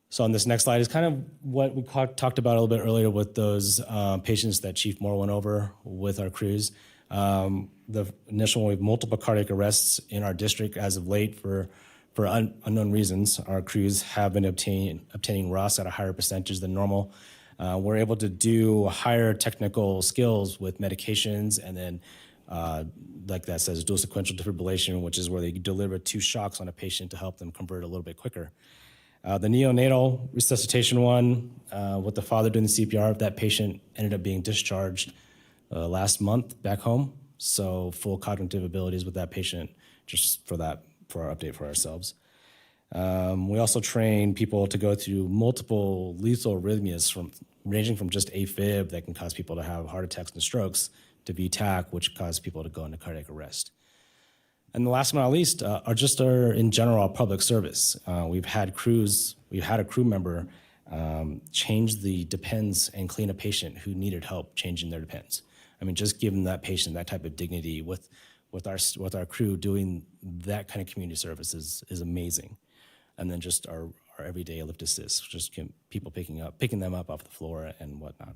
So on this next slide is kind of what we talked about a little bit earlier with those patients that Chief Moore went over with our crews. The initial one, we have multiple cardiac arrests in our district as of late for unknown reasons. Our crews have been obtaining ROS at a higher percentage than normal. We're able to do higher technical skills with medications, and then like that says dual sequential defibrillation, which is where they deliver 2 shocks on a patient to help them convert a little bit quicker. The neonatal resuscitation one, with the father doing the CPR, that patient ended up being discharged last month back home. So full cognitive abilities with that patient, just for our update for ourselves. We also train people to go through multiple lethal arrhythmias ranging from just AFib that can cause people to have heart attacks and strokes to VTAC, which cause people to go into cardiac arrest. And the last but not least are in general public service. We've had a crew member change the depends and clean a patient who needed help changing their depends. I mean, just giving that patient that type of dignity with our crew doing that kind of community service is amazing. And then just our everyday lift assist, just people picking them up off the floor and whatnot.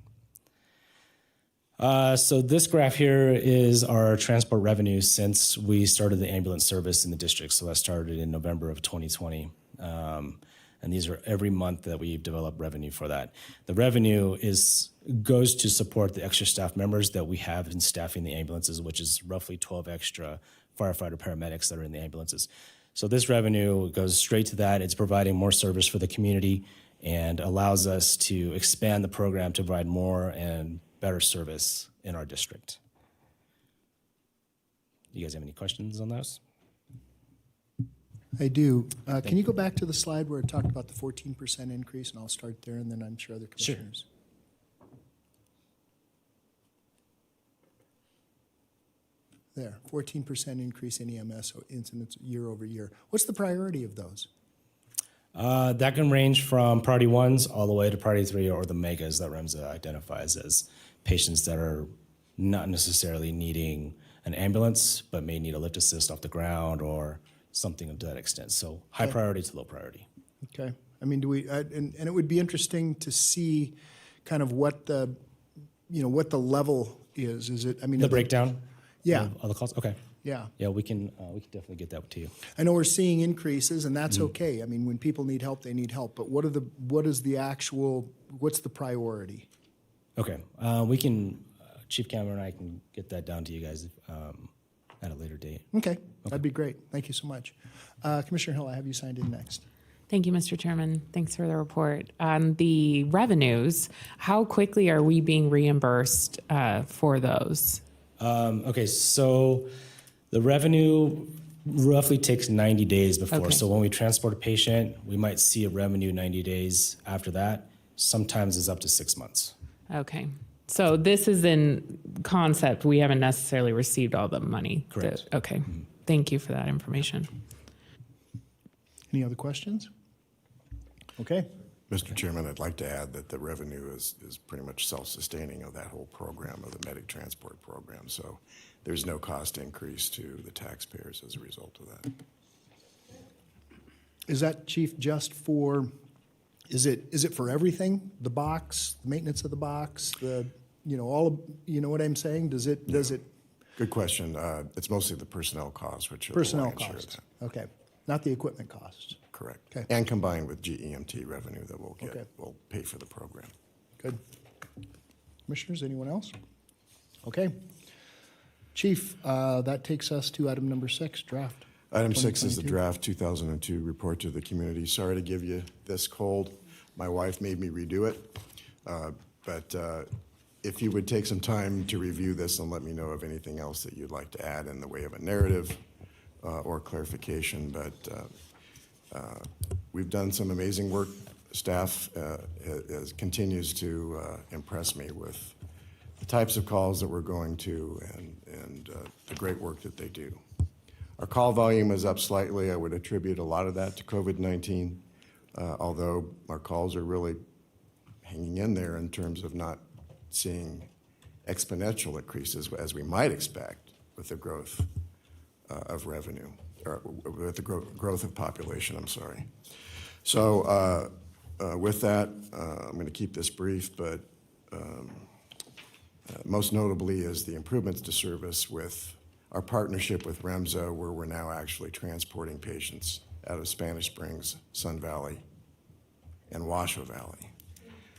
So this graph here is our transport revenue since we started the ambulance service in the district. So that started in November of 2020. And these are every month that we've developed revenue for that. The revenue goes to support the extra staff members that we have in staffing the ambulances, which is roughly 12 extra firefighter paramedics that are in the ambulances. So this revenue goes straight to that. It's providing more service for the community and allows us to expand the program to provide more and better service in our district. You guys have any questions on those? I do. Can you go back to the slide where it talked about the 14% increase, and I'll start there, and then I'm sure other commissioners. There, 14% increase in EMS incidents year over year. What's the priority of those? That can range from priority 1s all the way to priority 3 or the megas that REMSA identifies as patients that are not necessarily needing an ambulance, but may need a lift assist off the ground or something of that extent. So high priority to low priority. Okay. I mean, do we? And it would be interesting to see kind of what the level is. Is it? I mean, the breakdown. Yeah. Of the calls. Okay. Yeah. Yeah, we can definitely get that to you. I know we're seeing increases, and that's okay. I mean, when people need help, they need help. But what's the priority? Okay. We can, Chief Cameron and I can get that down to you guys at a later date. Okay. That'd be great. Thank you so much. Commissioner Hill, I have you signed in next. Thank you, Mr. Chairman. Thanks for the report. On the revenues, how quickly are we being reimbursed for those? Okay, so the revenue roughly takes 90 days before. Okay. So when we transport a patient, we might see a revenue 90 days after that. Sometimes it's up to 6 months. Okay. So this is in concept. We haven't necessarily received all the money. Correct. Okay. Thank you for that information. Any other questions? Okay. Mr. Chairman, I'd like to add that the revenue is pretty much self-sustaining of that whole program, of the medic transport program. So there's no cost increase to the taxpayers as a result of that. Is that, Chief, just for, is it for everything? The box, the maintenance of the box, all of, you know what I'm saying? Does it? Good question. It's mostly the personnel costs, which are Personnel the lion's share of costs. that. Okay. Not the equipment costs. Correct. Okay. And combined with GEMT revenue that we'll get, Okay. we'll pay for the program. Good. Commissioners, anyone else? Okay. Chief, that takes us to item number 6, draft. Item 6 is the 2022. draft 2002 report to the community. Sorry to give you this cold. My wife made me redo it. But if you would take some time to review this and let me know of anything else that you'd like to add in the way of a narrative or clarification. But we've done some amazing work. Staff continues to impress me with the types of calls that we're going to and the great work that they do. Our call volume is up slightly. I would attribute a lot of that to COVID-19, although our calls are really hanging in there in terms of not seeing exponential increases as we might expect with the growth of revenue, or with the growth of population, I'm sorry. So with that, I'm going to keep this brief, but most notably is the improvements to service with our partnership with REMSA, where we're now actually transporting patients out of Spanish Springs, Sun Valley, and Washoe Valley,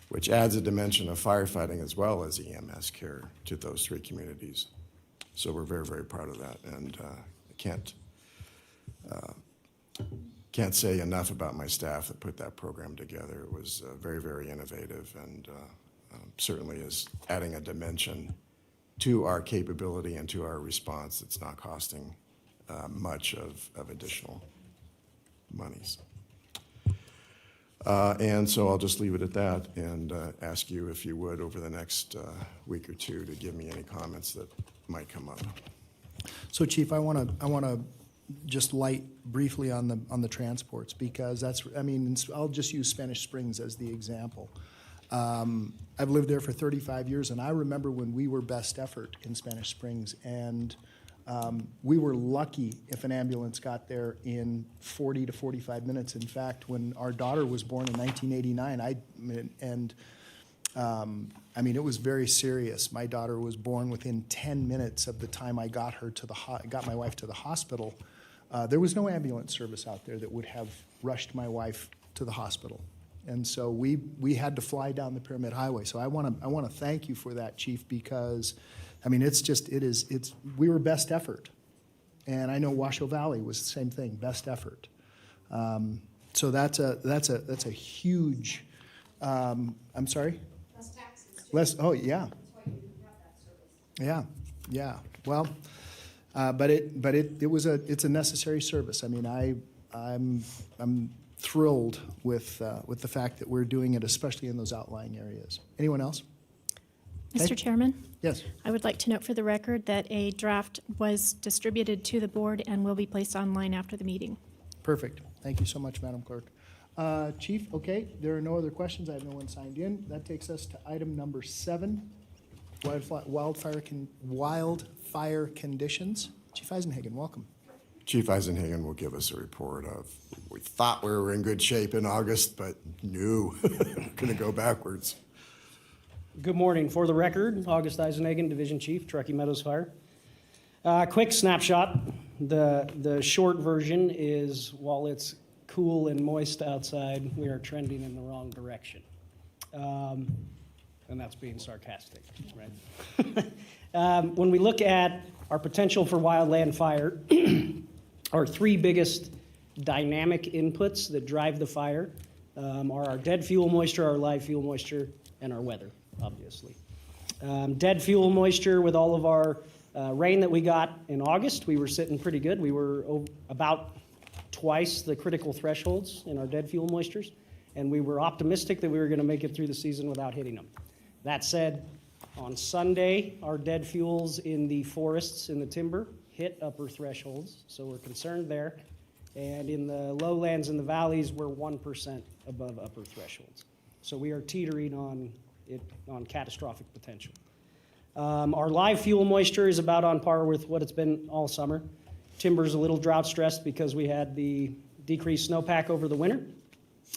which adds a dimension of firefighting as well as EMS care to those 3 communities. So we're very, very proud of that, and I can't say enough about my staff that put that program together. It was very, very innovative, and certainly is adding a dimension to our capability and to our response. It's not costing much of additional monies. And so I'll just leave it at that and ask you if you would over the next week or 2 to give me any comments that might come up. So, Chief, I want to just light briefly on the transports, because that's, I mean, I'll just use Spanish Springs as the example. I've lived there for 35 years, and I remember when we were best effort in Spanish Springs, and we were lucky if an ambulance got there in 40 to 45 minutes. In fact, when our daughter was born in 1989, I mean, it was very serious. My daughter was born within 10 minutes of the time I got her to got my wife to the hospital. There was no ambulance service out there that would have rushed my wife to the hospital. And so we had to fly down the Pyramid Highway. So I want to thank you for that, Chief, because I mean, we were best effort. And I know Washoe Valley was the same thing, best effort. So that's a huge, I'm sorry? Less taxes. Less, oh, yeah. That's why you have that service. Yeah. Well, but it's a necessary service. I mean, I'm thrilled with the fact that we're doing it, especially in those outlying areas. Anyone else? Mr. Okay. Chairman, Yes. I would like to note for the record that a draft was distributed to the board and will be placed online after the meeting. Perfect. Thank you so much, Madam Clerk. Chief, okay, there are no other questions. I have no one signed in. That takes us to item number 7, wildfire conditions. Chief Eisenhagen, welcome. Chief Eisenhagen will give us a report of, we thought we were in good shape in August, but no, going to go backwards. Good morning. For the record, August Eisenhagen, Division Chief, Truckee Meadows Fire. Quick snapshot. The short version is, while it's cool and moist outside, we are trending in the wrong direction. And that's being sarcastic, right? When we look at our potential for wildland fire, our 3 biggest dynamic inputs that drive the fire are our dead fuel moisture, our live fuel moisture, and our weather, obviously. Dead fuel moisture, with all of our rain that we got in August, we were sitting pretty good. We were about twice the critical thresholds in our dead fuel moistures, and we were optimistic that we were going to make it through the season without hitting them. That said, on Sunday, our dead fuels in the forests, in the timber, hit upper thresholds, so we're concerned there. And in the lowlands and the valleys, we're 1% above upper thresholds. So we are teetering on catastrophic potential. Our live fuel moisture is about on par with what it's been all summer. Timber's a little drought stressed because we had the decreased snowpack over the winter,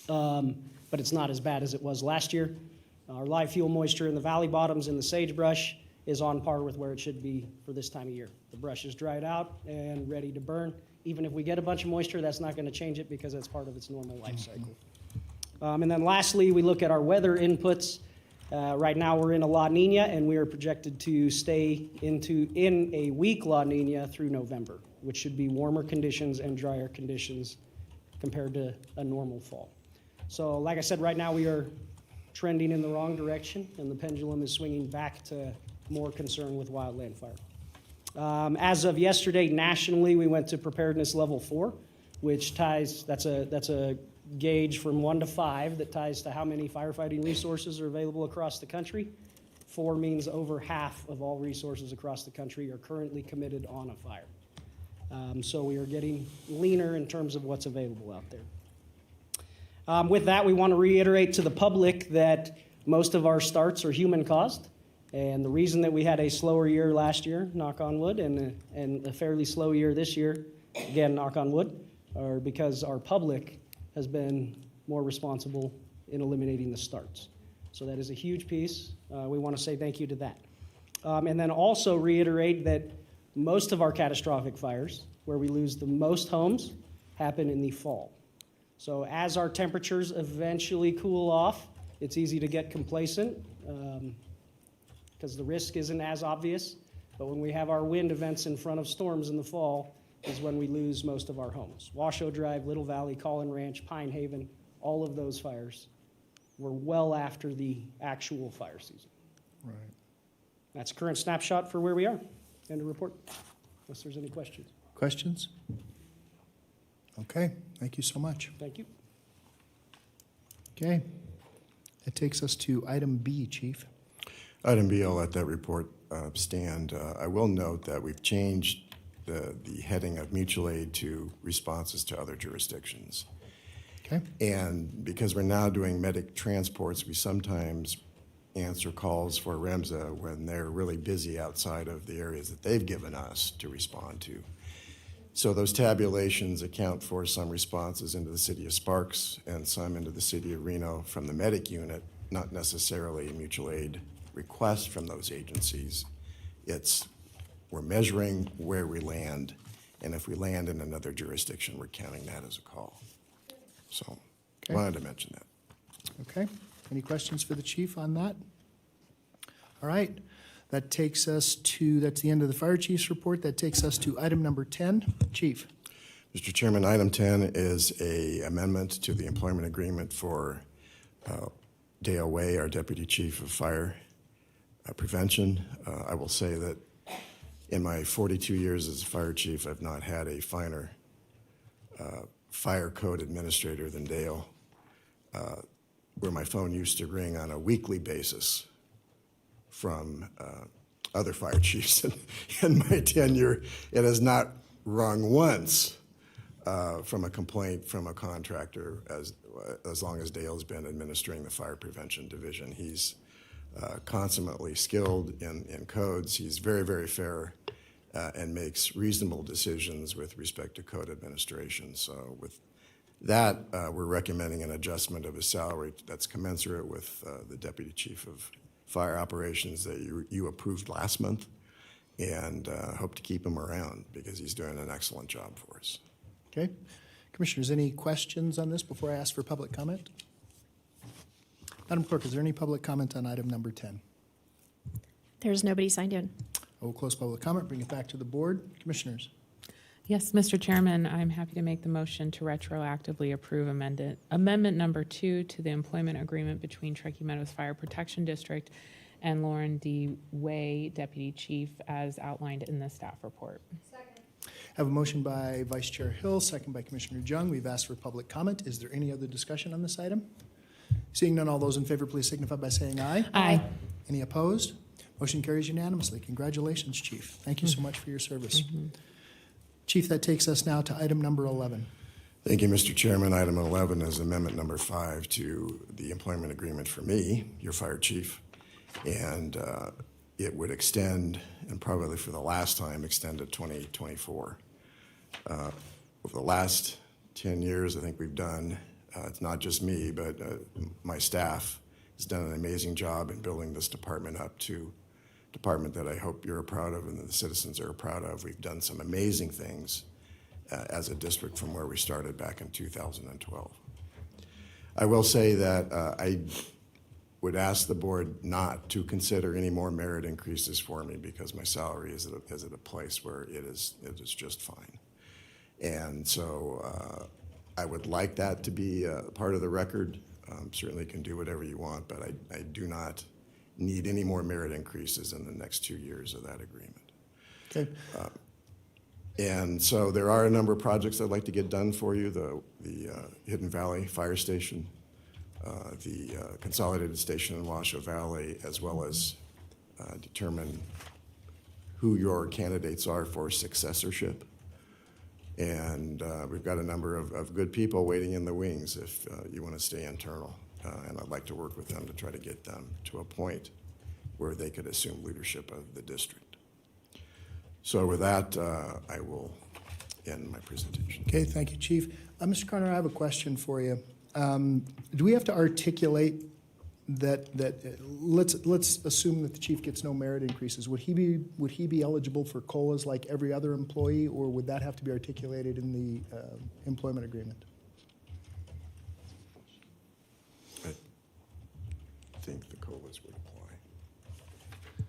but it's not as bad as it was last year. Our live fuel moisture in the valley bottoms and the sagebrush is on par with where it should be for this time of year. The brush is dried out and ready to burn. Even if we get a bunch of moisture, that's not going to change it because that's part of its normal life cycle. And then lastly, we look at our weather inputs. Right now, we're in a La Nina, and we are projected to stay in a weak La Nina through November, which should be warmer conditions and drier conditions compared to a normal fall. So like I said, right now we are trending in the wrong direction, and the pendulum is swinging back to more concern with wildland fire. As of yesterday, nationally, we went to preparedness level 4, which ties, that's a gauge from 1 to 5 that ties to how many firefighting resources are available across the country. 4 means over half of all resources across the country are currently committed on a fire. So we are getting leaner in terms of what's available out there. With that, we want to reiterate to the public that most of our starts are human-caused, and the reason that we had a slower year last year, knock on wood, and a fairly slow year this year, again, knock on wood, are because our public has been more responsible in eliminating the starts. So that is a huge piece. We want to say thank you to that. And then also reiterate that most of our catastrophic fires, where we lose the most homes, happen in the fall. So as our temperatures eventually cool off, it's easy to get complacent because the risk isn't as obvious. But when we have our wind events in front of storms in the fall is when we lose most of our homes. Washoe Drive, Little Valley, Collin Ranch, Pine Haven, all of those fires were well after the actual fire season. Right. That's a current snapshot for where we are. End of report, unless there's any questions. Questions? Okay, thank you so much. Thank you. Okay, that takes us to item B, Chief. Item B, I'll let that report stand. I will note that we've changed the heading of mutual aid to responses to other jurisdictions. Okay. And because we're now doing medic transports, we sometimes answer calls for REMSA when they're really busy outside of the areas that they've given us to respond to. So those tabulations account for some responses into the city of Sparks and some into the city of Reno from the medic unit, not necessarily a mutual aid request from those agencies. We're measuring where we land, and if we land in another jurisdiction, we're counting that as a call. So Okay. wanted to mention that. Okay, any questions for the chief on that? All right, that takes us to, that's the end of the fire chief's report. That takes us to item number 10. Chief. Mr. Chairman, item 10 is a amendment to the employment agreement for Dale Way, our Deputy Chief of Fire Prevention. I will say that in my 42 years as a fire chief, I've not had a finer fire code administrator than Dale, where my phone used to ring on a weekly basis from other fire chiefs. In my tenure, it has not rung once from a complaint from a contractor as long as Dale's been administering the Fire Prevention Division. He's consummately skilled in codes. He's very, very fair and makes reasonable decisions with respect to code administration. So with that, we're recommending an adjustment of his salary that's commensurate with the Deputy Chief of Fire Operations that you approved last month, and hope to keep him around because he's doing an excellent job for us. Okay. Commissioners, any questions on this before I ask for public comment? Madam Clerk, is there any public comment on item number 10? There's nobody signed in. I will close public comment, bring it back to the board. Commissioners? Yes, Mr. Chairman, I'm happy to make the motion to retroactively approve amendment number 2 to the employment agreement between Truckee Meadows Fire Protection District and Lauren D. Way, Deputy Chief, as outlined in the staff report. Have a motion by Vice Chair Hill, second by Commissioner Jung. We've asked for public comment. Is there any other discussion on this item? Seeing none, all those in favor, please signify by saying aye. Aye. Any opposed? Motion carries unanimously. Congratulations, Chief. Thank you so much for your service. Chief, that takes us now to item number 11. Thank you, Mr. Chairman. Item 11 is amendment number 5 to the employment agreement for me, your fire chief. And it would extend, and probably for the last time, extend to 2024. Over the last 10 years, I think we've done, it's not just me, but my staff has done an amazing job in building this department up to a department that I hope you're proud of and that the citizens are proud of. We've done some amazing things as a district from where we started back in 2012. I will say that would ask the board not to consider any more merit increases for me because my salary is at a place where it is just fine. And so I would like that to be part of the record. Certainly can do whatever you want, but I do not need any more merit increases in the next 2 years of that agreement. Okay. And so there are a number of projects I'd like to get done for you, the Hidden Valley Fire Station, the Consolidated Station in Washoe Valley, as well as determine who your candidates are for successorship. And we've got a number of good people waiting in the wings if you want to stay internal. And I'd like to work with them to try to get them to a point where they could assume leadership of the district. So with that, I will end my presentation. Okay, thank you, Chief. Mr. Carter, I have a question for you. Do we have to articulate that let's assume that the chief gets no merit increases? Would he be eligible for COLAs like every other employee, or would that have to be articulated in the employment agreement? I think the COLAs would apply. I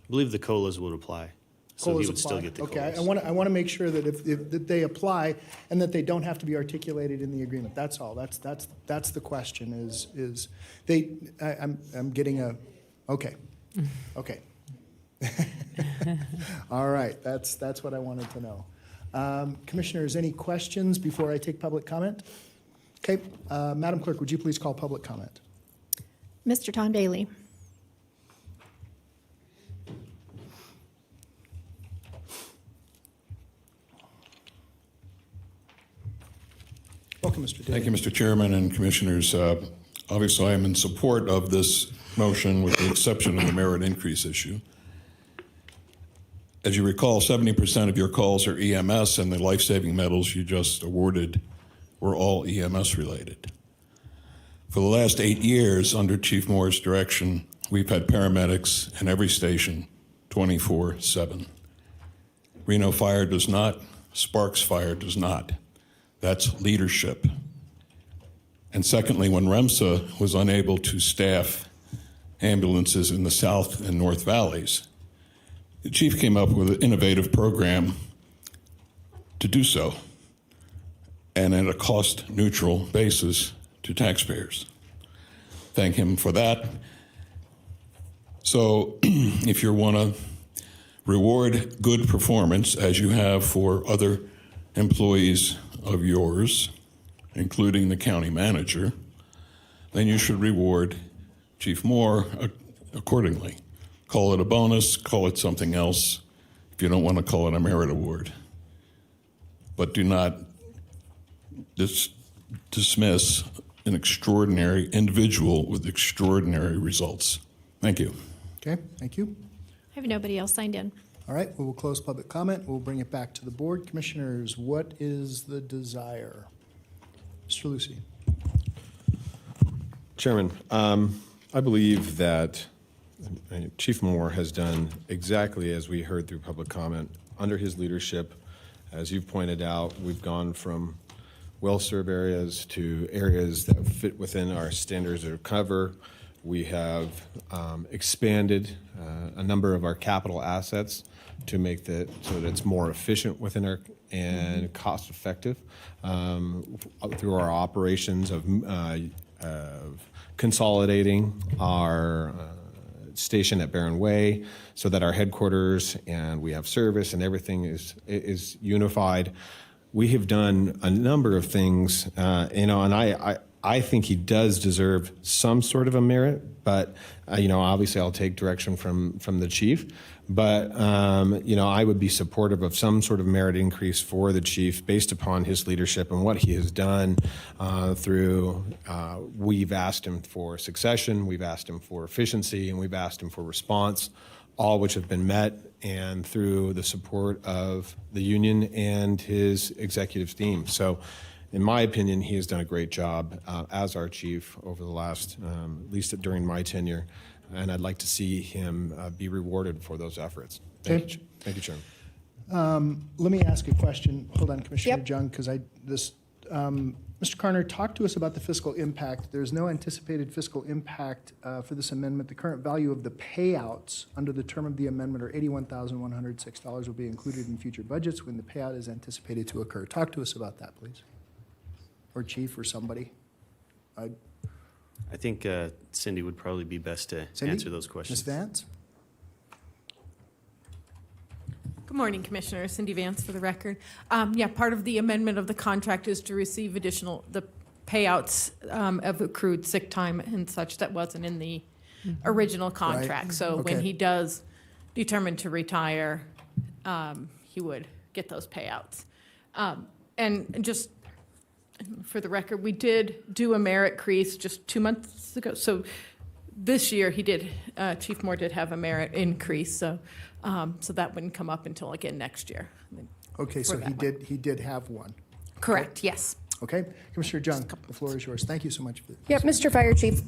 believe the COLAs would apply. So COLAs he would still apply? get the Okay, COLAs. I want to make sure that if that they apply and that they don't have to be articulated in the agreement. That's all. That's the question. Is they? I'm getting a. Okay. Okay. All right. That's what I wanted to know. Commissioners, any questions before I take public comment? Okay, Madam Clerk, would you please call public comment? Mr. Tom Bailey. Welcome, Mr. Daly. Thank you, Mr. Chairman and Commissioners. Obviously, I am in support of this motion with the exception of the merit increase issue. As you recall, 70% of your calls are EMS, and the life-saving medals you just awarded were all EMS related. For the last 8 years, under Chief Moore's direction, we've had paramedics in every station 24/7. Reno Fire does not, Sparks Fire does not. That's leadership. And secondly, when REMSA was unable to staff ambulances in the South and North Valleys, the chief came up with an innovative program to do so, and at a cost-neutral basis to taxpayers. Thank him for that. So if you want to reward good performance, as you have for other employees of yours, including the county manager, then you should reward Chief Moore accordingly. Call it a bonus, call it something else, if you don't want to call it a merit award. But do not dismiss an extraordinary individual with extraordinary results. Thank you. Okay, thank you. I have nobody else signed in. All right, we will close public comment. We'll bring it back to the board. Commissioners, what is the desire? Mr. Lucy. Chairman, I believe that Chief Moore has done exactly as we heard through public comment. Under his leadership, as you've pointed out, we've gone from well-served areas to areas that fit within our standards of cover. We have expanded a number of our capital assets to make that so that it's more efficient within our and cost effective through our operations of consolidating our station at Barron Way so that our headquarters and we have service and everything is unified. We have done a number of things, and I think he does deserve some sort of a merit, but obviously I'll take direction from the chief. But I would be supportive of some sort of merit increase for the chief based upon his leadership and what he has done through. We've asked him for succession, we've asked him for efficiency, and we've asked him for response, all which have been met, and through the support of the union and his executive team. So, in my opinion, he has done a great job as our chief over the last, at least during my tenure, and I'd like to see him be rewarded for those efforts. Thank you, Chairman. Let me ask a question. Hold on, Commissioner Yep. Jung, because Mr. Carner, talk to us about the fiscal impact. There's no anticipated fiscal impact for this amendment. The current value of the payouts under the term of the amendment are $81,106 will be included in future budgets when the payout is anticipated to occur. Talk to us about that, please. Or Chief or somebody. I think Cindy would probably be best to Cindy? answer those questions. Ms. Vance? Good morning, Commissioner. Cindy Vance for the record. Yeah, part of the amendment of the contract is to receive the payouts of accrued sick time and such that wasn't in the original contract. Right. So when Okay. he does determine to retire, he would get those payouts. And just for the record, we did do a merit increase just 2 months ago. So this year he did, Chief Moore did have a merit increase. So that wouldn't come up until again next year. Okay, so For he that did have one. Correct, yes. Okay, Commissioner Jung, the floor is yours. Thank you so much for this. Yep, Mr. Fire Chief,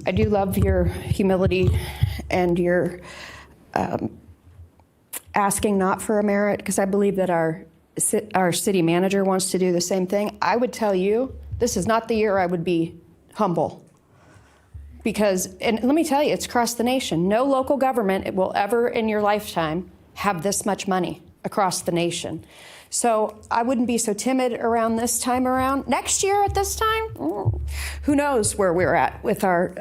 I do love your humility and your asking not for a merit, because I believe that our city manager wants to do the same thing. I would tell you, this is not the year I would be humble. Because, and let me tell you, it's across the nation. No local government will ever in your lifetime have this much money across the nation. So I wouldn't be so timid around this time around. Next year at this time, who knows where we're at with our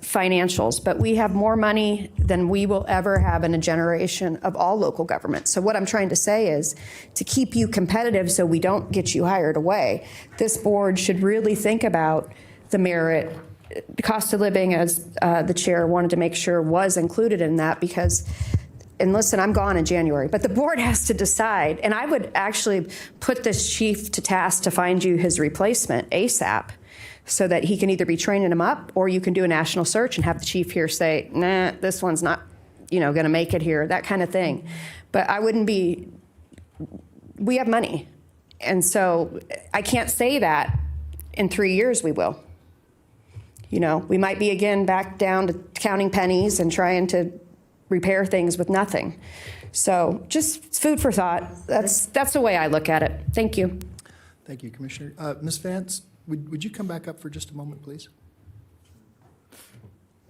financials, but we have more money than we will ever have in a generation of all local governments. So what I'm trying to say is to keep you competitive so we don't get you hired away, this board should really think about the merit. The cost of living, as the chair wanted to make sure was included in that, because, and listen, I'm gone in January, but the board has to decide, and I would actually put this chief to task to find you his replacement ASAP so that he can either be training him up, or you can do a national search and have the chief here say, nah, this one's not, going to make it here, that kind of thing. But I wouldn't be, we have money. And so I can't say that in 3 years we will. We might be again back down to counting pennies and trying to repair things with nothing. So just food for thought. That's the way I look at it. Thank you. Thank you, Commissioner. Ms. Vance, would you come back up for just a moment, please?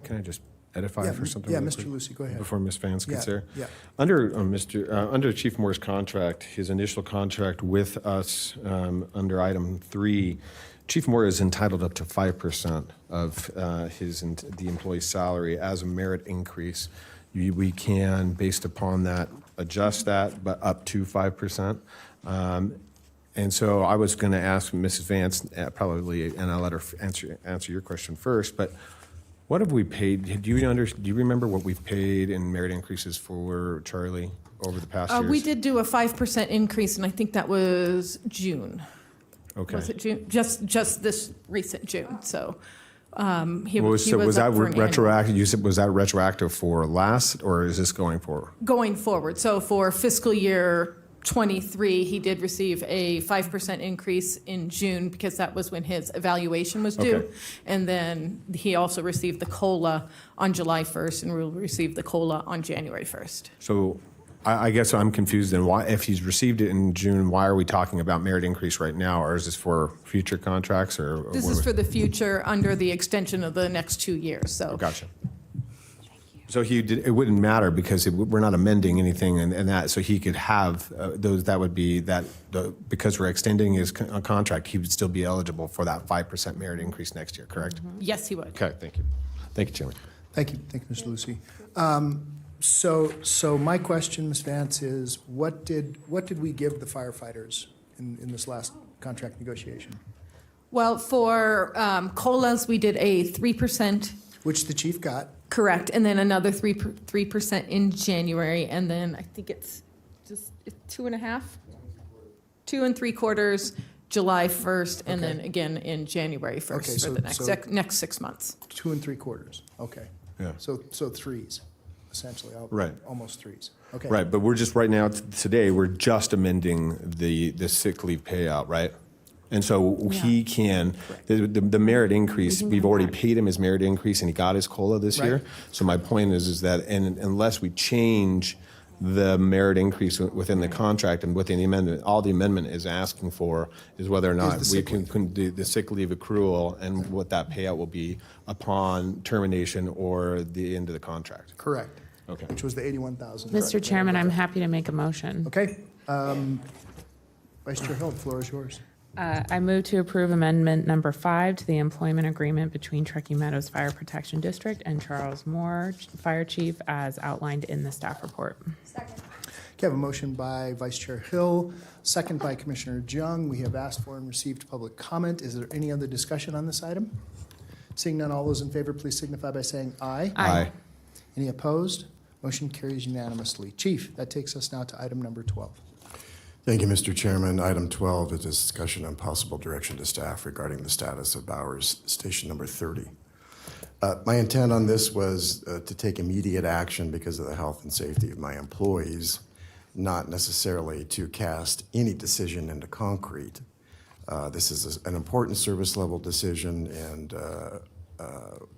Can I just edify for something? Yeah, really Mr. quick Lucy, go ahead. Before Ms. Vance gets there. Yeah. Under Chief Moore's contract, his initial contract with us, under item 3, Chief Moore is entitled up to 5% of the employee's salary as a merit increase. We can, based upon that, adjust that, but up to 5%. And so I was going to ask Mrs. Vance, probably, and I'll let her answer your question first, but what have we paid? Do you remember what we've paid in merit increases for Charlie over the past years? We did do a 5% increase, and I think that was June. Okay. Was it June? Just this recent June. So he Was was that up for an retroactive? You said, was that retroactive for last, or is this going forward? going forward. So for fiscal year 23, he did receive a 5% increase in June because that was when his evaluation was due. Okay. And then he also received the COLA on July 1st and will receive the COLA on January 1st. So I guess I'm confused then. Why, if he's received it in June, why are we talking about merit increase right now? Or is this for future contracts? Or This is for the future under the extension of the next 2 years. So Gotcha. So it wouldn't matter because we're not amending anything and that, so he could have those, that would be because we're extending his contract, he would still be eligible for that 5% merit increase next year, correct? yes, he would. Okay, thank you. Thank you, Chairman. Thank you, Mr. Lucy. So my question, Ms. Vance, is what did we give the firefighters in this last contract negotiation? Well, for COLAs, we did a 3%. Which the chief got. Correct, and then another 3% in January, and then I think it's 2.5, 2 3/4, July 1st, and then again in January 1st Okay, for the next 6 months. 2 3/4. Okay. Yeah. So threes, essentially. Right. Almost threes. Okay. Right, but we're just right now, today, we're just amending the sick leave payout, right? And so he can, the merit increase, we've already paid him his merit increase and he got his COLA this year. So my point is that unless we change the merit increase within the contract and within the amendment. All the amendment is asking for is whether or not we can do the sick leave accrual and what that payout will be upon termination or the end of the contract. Correct. Okay. Which was the 81,000. Mr. Chairman, I'm happy to make a motion. Okay. Vice Chair Hill, the floor is yours. I move to approve amendment number 5 to the employment agreement between Truckee Meadows Fire Protection District and Charles Moore, Fire Chief, as outlined in the staff report. Okay, I have a motion by Vice Chair Hill, second by Commissioner Jung. We have asked for and received public comment. Is there any other discussion on this item? Seeing none, all those in favor, please signify by saying aye. Aye. Any opposed? Motion carries unanimously. Chief, that takes us now to item number 12. Thank you, Mr. Chairman. Item 12 is a discussion on possible direction to staff regarding the status of Bowers Station number 30. My intent on this was to take immediate action because of the health and safety of my employees, not necessarily to cast any decision into concrete. This is an important service level decision, and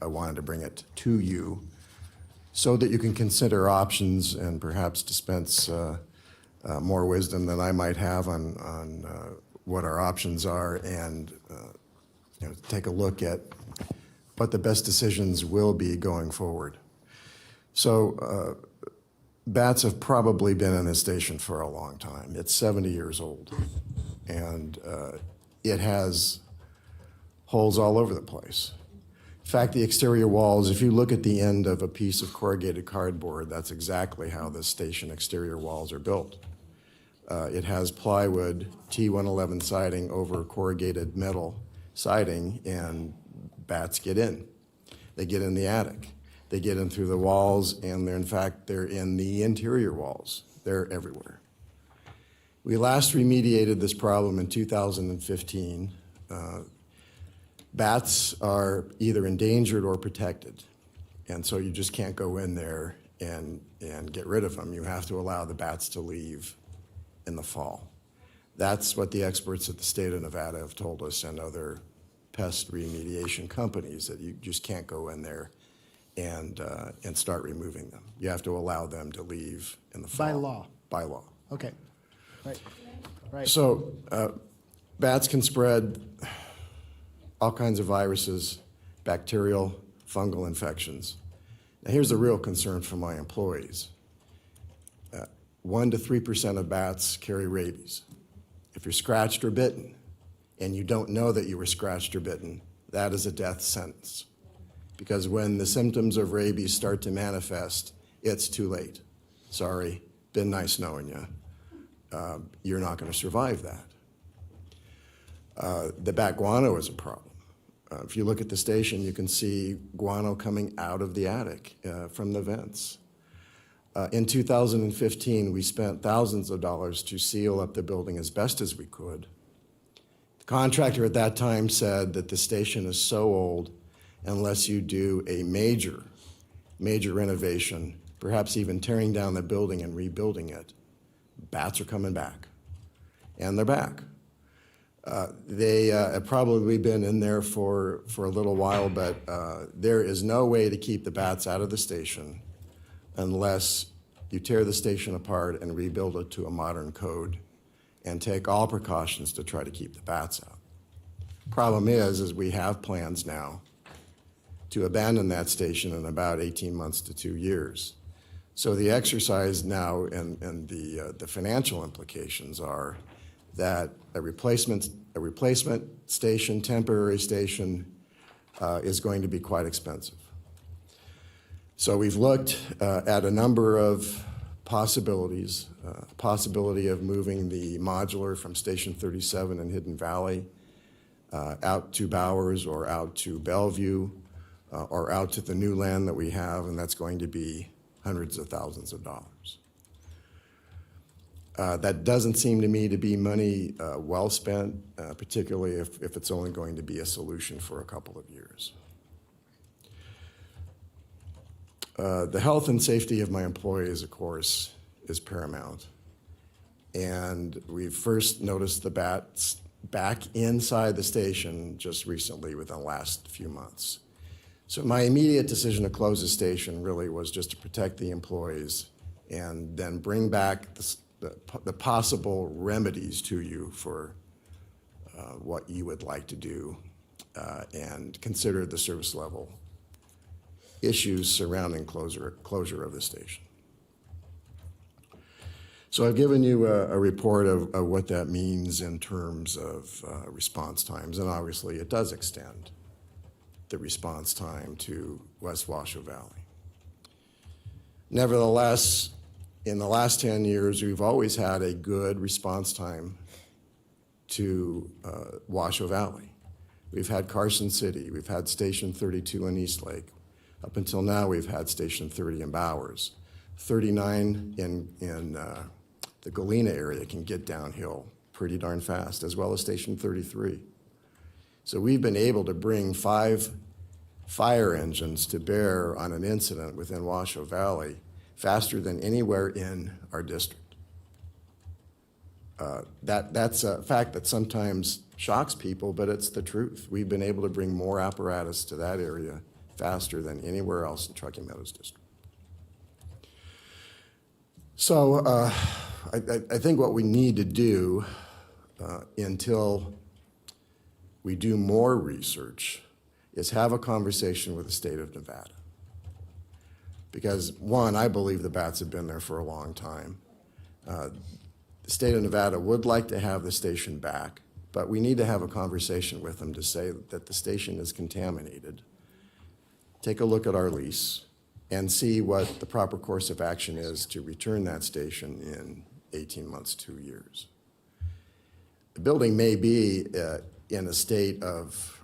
I wanted to bring it to you so that you can consider options and perhaps dispense more wisdom than I might have on what our options are, and take a look at what the best decisions will be going forward. So bats have probably been in this station for a long time. It's 70 years old, and it has holes all over the place. In fact, the exterior walls, if you look at the end of a piece of corrugated cardboard, that's exactly how this station exterior walls are built. It has plywood T111 siding over corrugated metal siding, and bats get in. They get in the attic. They get in through the walls, and they're in the interior walls. They're everywhere. We last remediated this problem in 2015. Bats are either endangered or protected, and so you just can't go in there and get rid of them. You have to allow the bats to leave in the fall. That's what the experts at the state of Nevada have told us, and other pest remediation companies, that you just can't go in there and start removing them. You have to allow them to leave in the fall. By law? By law. Okay. Right. Right. So bats can spread all kinds of viruses, bacterial, fungal infections. Now, here's the real concern for my employees. 1% to 3% of bats carry rabies. If you're scratched or bitten, and you don't know that you were scratched or bitten, that is a death sentence. Because when the symptoms of rabies start to manifest, it's too late. Sorry, been nice knowing you. You're not going to survive that. The bat guano is a problem. If you look at the station, you can see guano coming out of the attic from the vents. In 2015, we spent thousands of dollars to seal up the building as best as we could. The contractor at that time said that the station is so old, unless you do a major renovation, perhaps even tearing down the building and rebuilding it, bats are coming back. And they're back. They have probably been in there for a little while, but there is no way to keep the bats out of the station unless you tear the station apart and rebuild it to a modern code and take all precautions to try to keep the bats out. Problem is we have plans now to abandon that station in about 18 months to 2 years. So the exercise now and the financial implications are that a replacement station, temporary station, is going to be quite expensive. So we've looked at a number of possibilities, possibility of moving the modular from Station 37 in Hidden Valley out to Bowers or out to Bellevue or out to the new land that we have, and that's going to be hundreds of thousands of dollars. That doesn't seem to me to be money well spent, particularly if it's only going to be a solution for a couple of years. The health and safety of my employees, of course, is paramount. And we first noticed the bats back inside the station just recently within the last few months. So my immediate decision to close the station really was just to protect the employees and then bring back the possible remedies to you for what you would like to do, and consider the service level issues surrounding closure of the station. So I've given you a report of what that means in terms of response times, and obviously it does extend the response time to West Washoe Valley. Nevertheless, in the last 10 years, we've always had a good response time to Washoe Valley. We've had Carson City, we've had Station 32 in Eastlake. Up until now, we've had Station 30 in Bowers. 39 in the Galena area can get downhill pretty darn fast, as well as Station 33. So we've been able to bring 5 fire engines to bear on an incident within Washoe Valley faster than anywhere in our district. That's a fact that sometimes shocks people, but it's the truth. We've been able to bring more apparatus to that area faster than anywhere else in Truckee Meadows District. So I think what we need to do until we do more research is have a conversation with the state of Nevada. Because one, I believe the bats have been there for a long time. The state of Nevada would like to have the station back, but we need to have a conversation with them to say that the station is contaminated. Take a look at our lease and see what the proper course of action is to return that station in 18 months, 2 years. The building may be in a state of,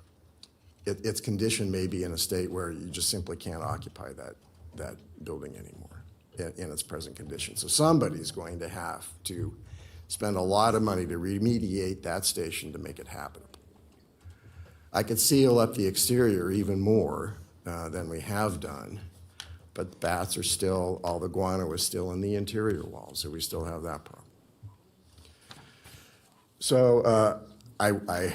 its condition may be in a state where you just simply can't occupy that building anymore in its present condition. So somebody's going to have to spend a lot of money to remediate that station to make it happen. I could seal up the exterior even more than we have done, but the bats are still, all the guano is still in the interior walls, so we still have that problem. So I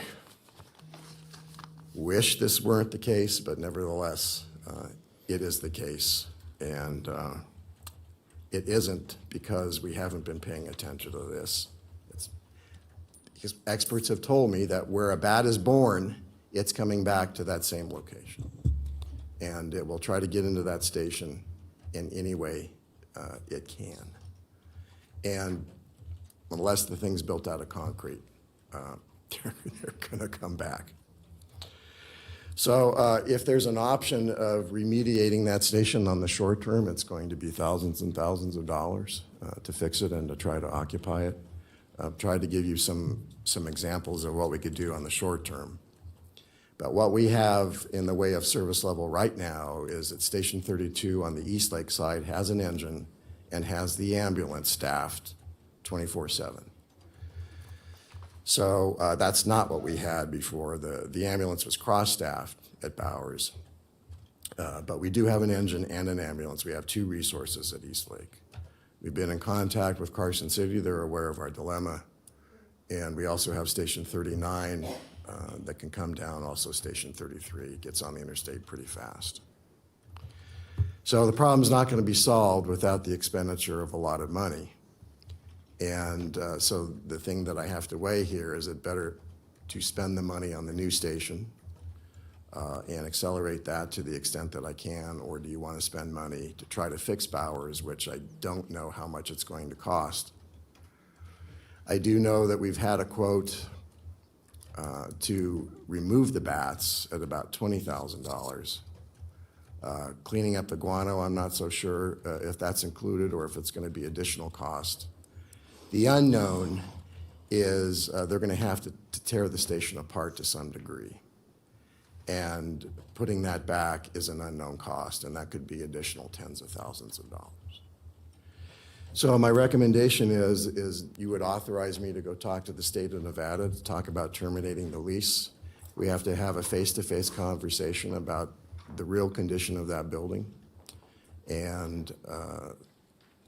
wish this weren't the case, but nevertheless, it is the case. And it isn't because we haven't been paying attention to this. It's because experts have told me that where a bat is born, it's coming back to that same location. And it will try to get into that station in any way it can. And unless the thing's built out of concrete, they're going to come back. So if there's an option of remediating that station on the short term, it's going to be thousands and thousands of dollars to fix it and to try to occupy it. I've tried to give you some examples of what we could do on the short term. But what we have in the way of service level right now is that Station 32 on the Eastlake side has an engine and has the ambulance staffed 24/7. So that's not what we had before. The ambulance was cross-staffed at Bowers. But we do have an engine and an ambulance. We have 2 resources at Eastlake. We've been in contact with Carson City. They're aware of our dilemma. And we also have Station 39 that can come down, also Station 33. It gets on the interstate pretty fast. So the problem's not going to be solved without the expenditure of a lot of money. And so the thing that I have to weigh here, is it better to spend the money on the new station and accelerate that to the extent that I can, or do you want to spend money to try to fix Bowers, which I don't know how much it's going to cost. I do know that we've had a quote to remove the bats at about $20,000. Cleaning up the guano, I'm not so sure if that's included or if it's going to be additional cost. The unknown is they're going to have to tear the station apart to some degree. And putting that back is an unknown cost, and that could be additional tens of thousands of dollars. So my recommendation is you would authorize me to go talk to the state of Nevada to talk about terminating the lease. We have to have a face-to-face conversation about the real condition of that building. And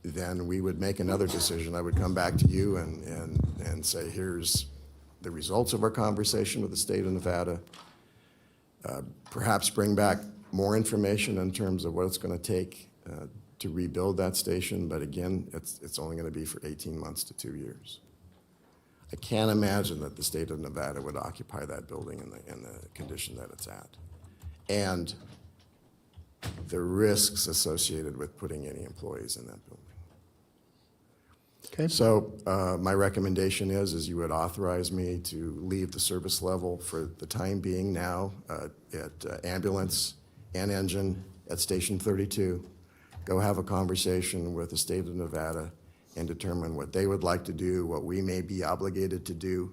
then we would make another decision. I would come back to you and say, here's the results of our conversation with the state of Nevada. Perhaps bring back more information in terms of what it's going to take to rebuild that station, but again, it's only going to be for 18 months to 2 years. I can't imagine that the state of Nevada would occupy that building in the condition that it's at. And the risks associated with putting any employees in that building. Okay. So my recommendation is you would authorize me to leave the service level for the time being now at ambulance and engine at Station 32, go have a conversation with the state of Nevada and determine what they would like to do, what we may be obligated to do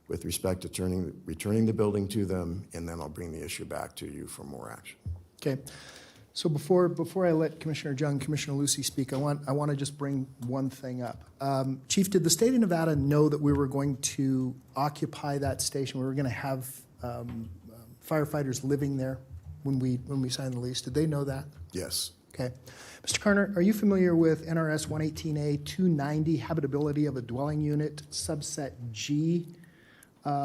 with respect to returning the building to them, and then I'll bring the issue back to you for more action. Okay. So before I let Commissioner Jung and Commissioner Lucy speak, I want to just bring one thing up. Chief, did the state of Nevada know that we were going to occupy that station? We were going to have firefighters living there when we signed the lease. Did they know that? Yes. Okay. Mr. Carner, are you familiar with NRS 118A 290, habitability of a dwelling unit, subset G,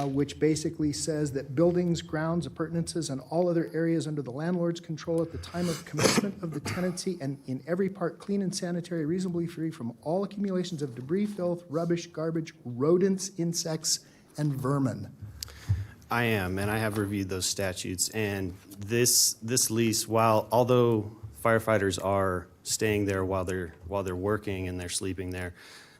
which basically says that buildings, grounds, appurtenances, and all other areas under the landlord's control at the time of commencement of the tenancy and in every part clean and sanitary, reasonably free from all accumulations of debris, filth, rubbish, garbage, rodents, insects, and vermin? I am, and I have reviewed those statutes. And this lease, although firefighters are staying there while they're working and they're sleeping there,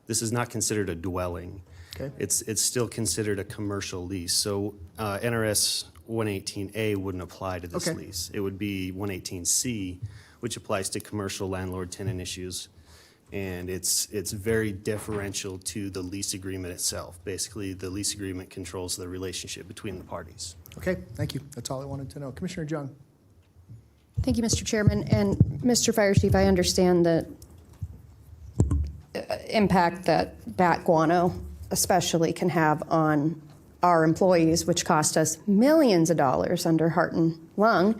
this is not considered a dwelling. Okay. It's still considered a commercial lease. So NRS 118A wouldn't apply to this Okay. lease. It would be 118C, which applies to commercial landlord-tenant issues. And it's very differential to the lease agreement itself. Basically, the lease agreement controls the relationship between the parties. Okay, thank you. That's all I wanted to know. Commissioner Jung. Thank you, Mr. Chairman. And Mr. Fire Chief, I understand the impact that bat guano especially can have on our employees, which cost us millions of dollars under heart and lung,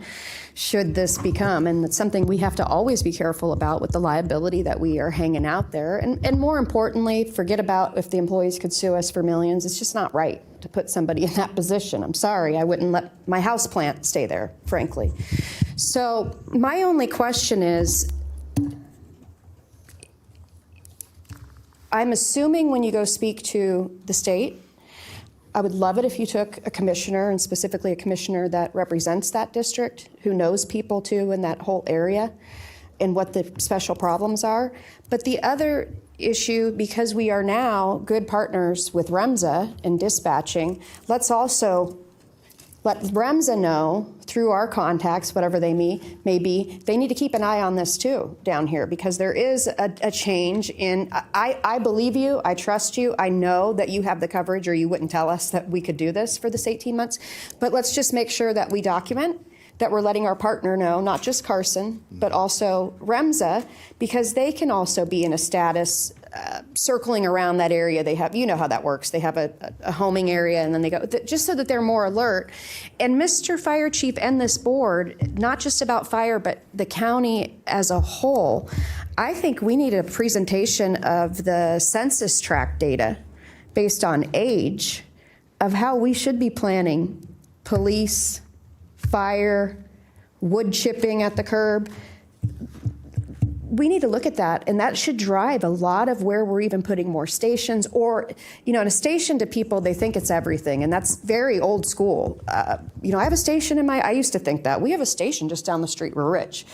should this become, and it's something we have to always be careful about with the liability that we are hanging out there. And more importantly, forget about if the employees could sue us for millions. It's just not right to put somebody in that position. I'm sorry, I wouldn't let my house plant stay there, frankly. So my only question is, I'm assuming when you go speak to the state, I would love it if you took a commissioner, and specifically a commissioner that represents that district, who knows people too in that whole area and what the special problems are. But the other issue, because we are now good partners with REMSA in dispatching, let's also let REMSA know through our contacts, whatever they may be, they need to keep an eye on this too down here, because there is a change in, I believe you, I trust you, I know that you have the coverage or you wouldn't tell us that we could do this for this 18 months, but let's just make sure that we document that we're letting our partner know, not just Carson, but also REMSA, because they can also be in a status circling around that area. They have, you know how that works. They have a homing area and then they go, just so that they're more alert. And Mr. Fire Chief and this board, not just about fire, but the county as a whole, I think we need a presentation of the census tract data based on age of how we should be planning police, fire, wood chipping at the curb. We need to look at that, and that should drive a lot of where we're even putting more stations. Or, you know, in a station to people, they think it's everything, and that's very old school. You know, I have a station I used to think that. We have a station just down the street, we're rich.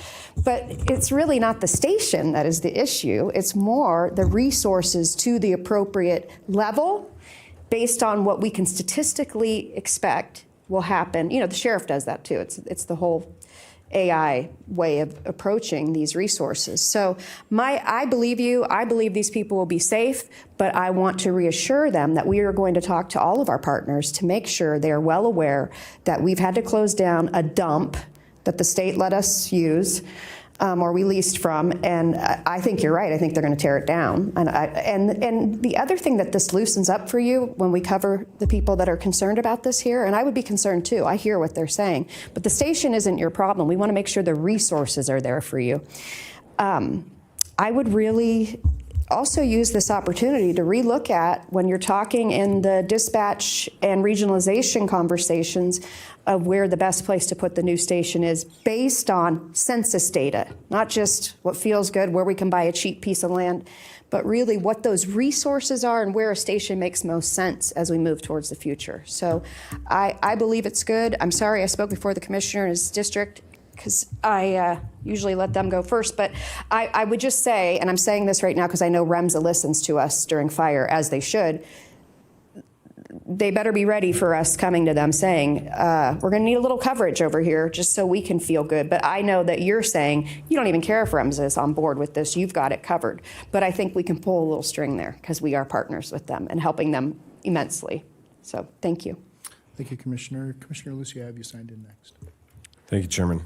But it's really not the station that is the issue. It's more the resources to the appropriate level based on what we can statistically expect will happen. You know, the sheriff does that too. It's the whole AI way of approaching these resources. So I believe you. I believe these people will be safe, but I want to reassure them that we are going to talk to all of our partners to make sure they are well aware that we've had to close down a dump that the state let us use, or we leased from, and I think you're right. I think they're going to tear it down. And the other thing that this loosens up for you when we cover the people that are concerned about this here, and I would be concerned too. I hear what they're saying, but the station isn't your problem. We want to make sure the resources are there for you. I would really also use this opportunity to relook at, when you're talking in the dispatch and regionalization conversations, of where the best place to put the new station is based on census data, not just what feels good, where we can buy a cheap piece of land, but really what those resources are and where a station makes most sense as we move towards the future. So I believe it's good. I'm sorry I spoke before the commissioner in his district, because I usually let them go first. But I would just say, and I'm saying this right now because I know REMSA listens to us during fire, as they should, they better be ready for us coming to them saying, we're going to need a little coverage over here just so we can feel good. But I know that you're saying you don't even care if REMSA is on board with this. You've got it covered. But I think we can pull a little string there because we are partners with them and helping them immensely. So thank you. Thank you, Commissioner. Commissioner Lucy, I have you signed in next. Thank you, Chairman.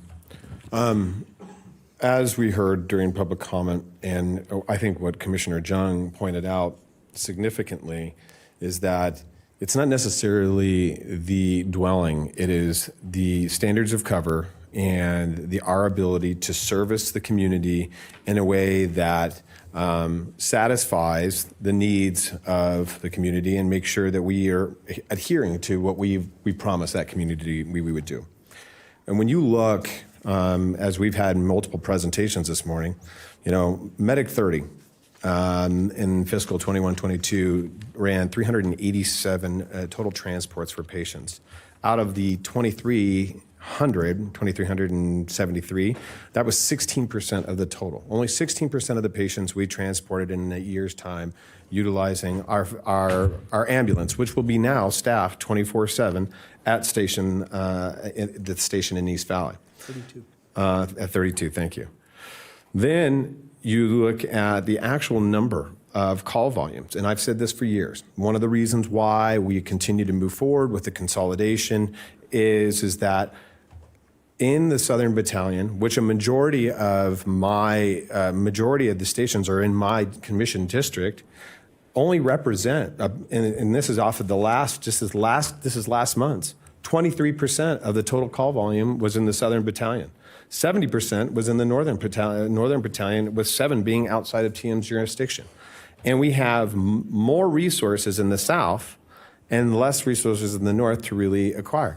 As we heard during public comment, and I think what Commissioner Jung pointed out significantly, is that it's not necessarily the dwelling, it is the standards of cover and our ability to service the community in a way that satisfies the needs of the community and make sure that we are adhering to what we promised that community we would do. And when you look, as we've had multiple presentations this morning, Medic 30 in fiscal 21-22 ran 387 total transports for patients. Out of the 2,373, that was 16% of the total. Only 16% of the patients we transported in a year's time utilizing our ambulance, which will be now staffed 24/7 at the station in East Valley. 32. At 32, thank you. Then you look at the actual number of call volumes, and I've said this for years. One of the reasons why we continue to move forward with the consolidation is that in the Southern Battalion, which a majority of the stations are in my commission district, only represent, and this is off of this is last month's, 23% of the total call volume was in the Southern Battalion. 70% was in the Northern Battalion, with 7 being outside of TM's jurisdiction. And we have more resources in the South and less resources in the North to really acquire.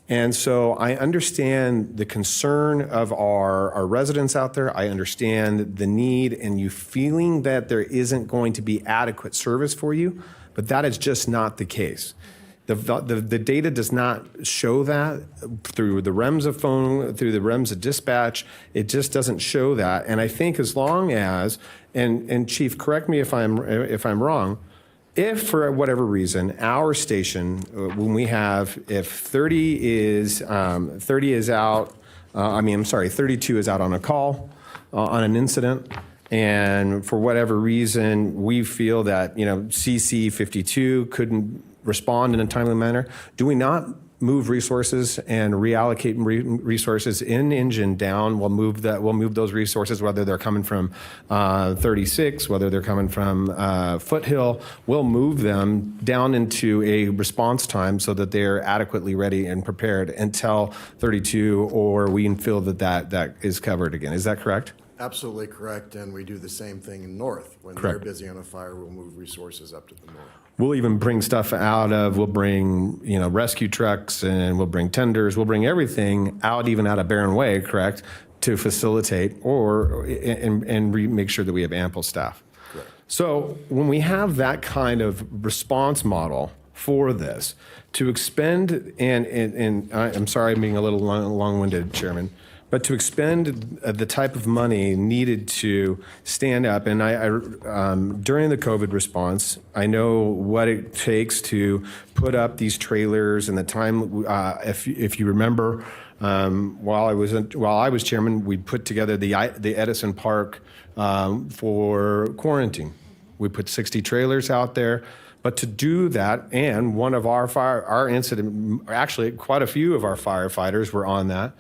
And so I understand the concern of our residents out there. I understand the need and you feeling that there isn't going to be adequate service for you, but that is just not the case. The data does not show that through the REMSA phone, through the REMSA dispatch. It just doesn't show that. And I think as long as, and Chief, correct me if I'm wrong, if for whatever reason our station, when we have, if 32 is out on a call on an incident, and for whatever reason we feel that CC 52 couldn't respond in a timely manner, do we not move resources and reallocate resources in engine down? We'll move those resources, whether they're coming from 36, whether they're coming from Foothill. We'll move them down into a response time so that they're adequately ready and prepared until 32, or we feel that is covered again. Is that correct? Absolutely correct, and we do the same thing in North. When they're busy on a fire, we'll move resources up to the North. We'll even bring stuff we'll bring, rescue trucks, and we'll bring tenders, we'll bring everything even out of Barron Way, correct, to facilitate make sure that we have ample staff. Correct. So when we have that kind of response model for this, to expend, and I'm sorry I'm being a little long-winded, Chairman, but to expend the type of money needed to stand up, and during the COVID response, I know what it takes to put up these trailers and the time. If you remember, while I was chairman, we put together the Edison Park for quarantine. We put 60 trailers out there. But to do that, and one of our incident, actually quite a few of our firefighters were on that.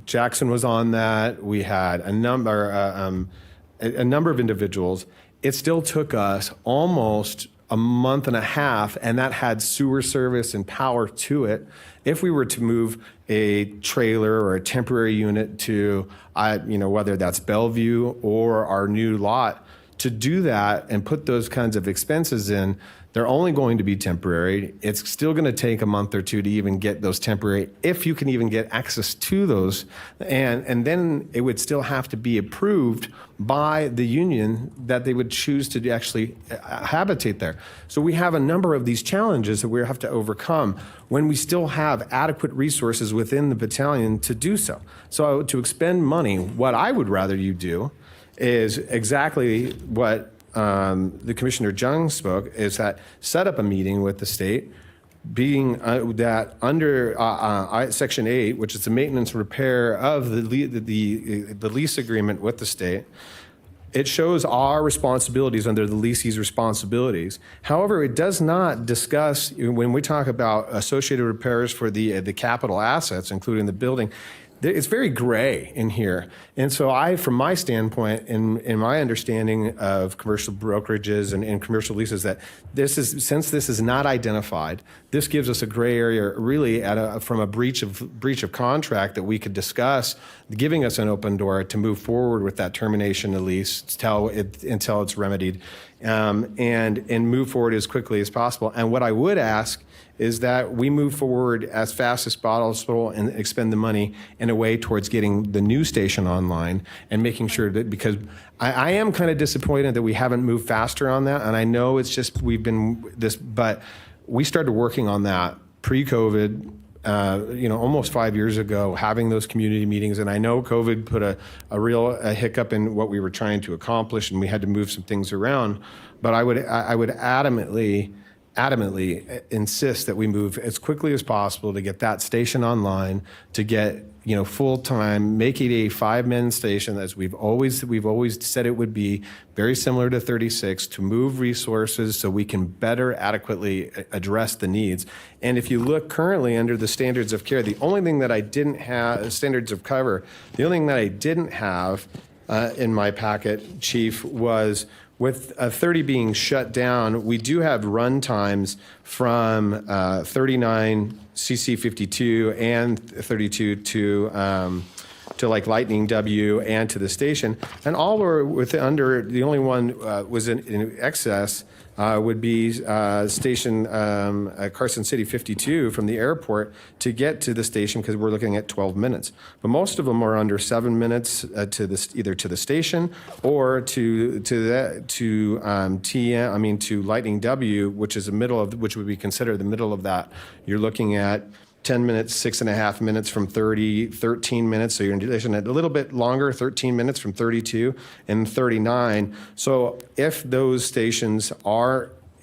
Jackson was on that. We had a number of individuals. It still took us almost a month and a half, and that had sewer service and power to it. If we were to move a trailer or a temporary unit to, whether that's Bellevue or our new lot, to do that and put those kinds of expenses in, they're only going to be temporary. It's still going to take a month or two to even get those temporary, if you can even get access to those. And then it would still have to be approved by the union that they would choose to actually habitate there. So we have a number of these challenges that we have to overcome when we still have adequate resources within the battalion to do so. So to expend money, what I would rather you do is exactly what the Commissioner Jung spoke, is that set up a meeting with the state, being that under Section 8, which is the maintenance and repair of the lease agreement with the state, it shows our responsibilities under the leasee's responsibilities. However, it does not discuss, when we talk about associated repairs for the capital assets, including the building, it's very gray in here. And so from my standpoint, in my understanding of commercial brokerages and commercial leases, that since this is not identified, this gives us a gray area really from a breach of contract that we could discuss, giving us an open door to move forward with that termination of lease until it's remedied, and move forward as quickly as possible. And what I would ask is that we move forward as fast as possible and expend the money in a way towards getting the new station online and making sure that, because I am kind of disappointed that we haven't moved faster on that. And I know it's just, but we started working on that pre-COVID, almost 5 years ago, having those community meetings. And I know COVID put a real hiccup in what we were trying to accomplish, and we had to move some things around. But I would adamantly insist that we move as quickly as possible to get that station online, to get full time, make it a 5-man station as we've always said it would be, very similar to 36, to move resources so we can better adequately address the needs. And if you look currently under the standards of care, the only thing that I didn't have, standards of cover, the only thing that I didn't have in my packet, Chief, was with 30 being shut down, we do have run times from 39 CC52 and 32 to like Lightning W and to the station, and all were the only one was in excess would be station Carson City 52 from the airport to get to the station, because we're looking at 12 minutes. But most of them are under 7 minutes either to the station or to Lightning W, which is which would be considered the middle of that. You're looking at 10 minutes, 6.5 minutes from 30, 13 minutes. So you're in a little bit longer, 13 minutes from 32 and 39. So if those stations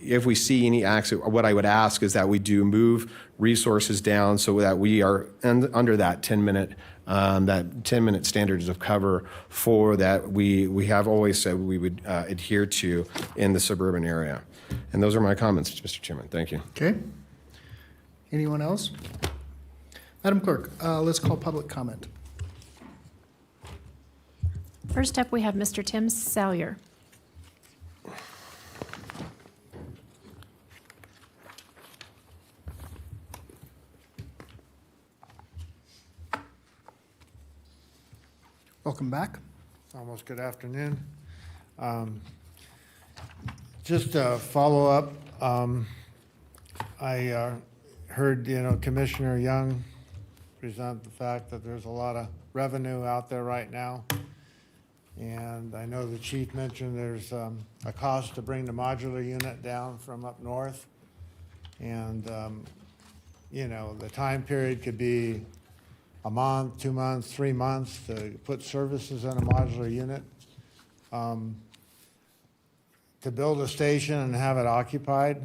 if we see any accident, what I would ask is that we do move resources down so that we are under that 10-minute standards of cover for that we have always said we would adhere to in the suburban area. And those are my comments, Mr. Chairman. Thank you. Okay. Anyone else? Madam Clerk, let's call public comment. First up, we have Mr. Tim Salyer. Welcome back. It's almost good afternoon. Just a follow up. I heard, Commissioner Young present the fact that there's a lot of revenue out there right now. And I know the chief mentioned there's a cost to bring the modular unit down from up north. And, the time period could be a month, 2 months, 3 months to put services in a modular unit. To build a station and have it occupied,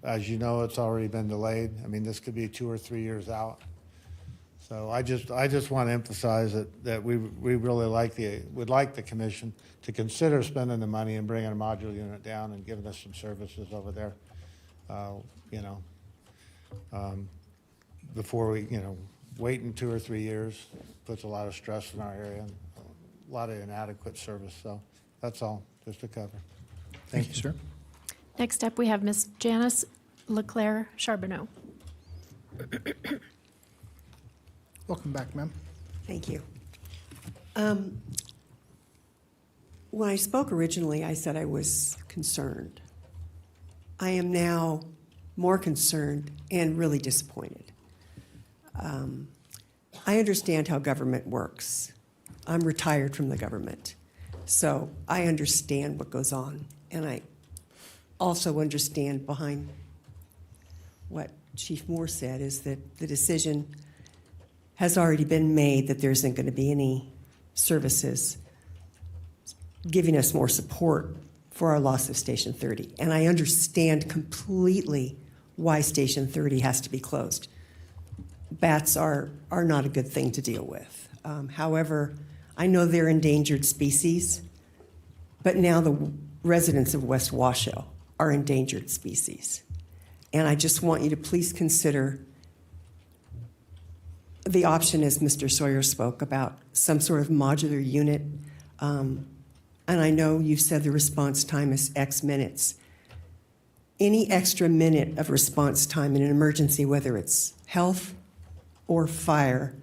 as you know, it's already been delayed. I mean, this could be 2 or 3 years out. So I just want to emphasize that we really would like the commission to consider spending the money and bringing a modular unit down and giving us some services over there. Before we, waiting 2 or 3 years puts a lot of stress in our area and a lot of inadequate service. So that's all, just to cover. Thank you, sir. Next up, we have Ms. Janice Leclerc Charbonneau. Welcome back, ma'am. Thank you. When I spoke originally, I said I was concerned. I am now more concerned and really disappointed. I understand how government works. I'm retired from the government, so I understand what goes on, and I also understand behind what Chief Moore said is that the decision has already been made that there isn't going to be any services giving us more support for our loss of Station 30. And I understand completely why Station 30 has to be closed. Bats are not a good thing to deal with. However, I know they're endangered species, but now the residents of West Washoe are endangered species. And I just want you to please consider the option, as Mr. Sawyer spoke about, some sort of modular unit. And I know you've said the response time is X minutes. Any extra minute of response time in an emergency, whether it's health or fire,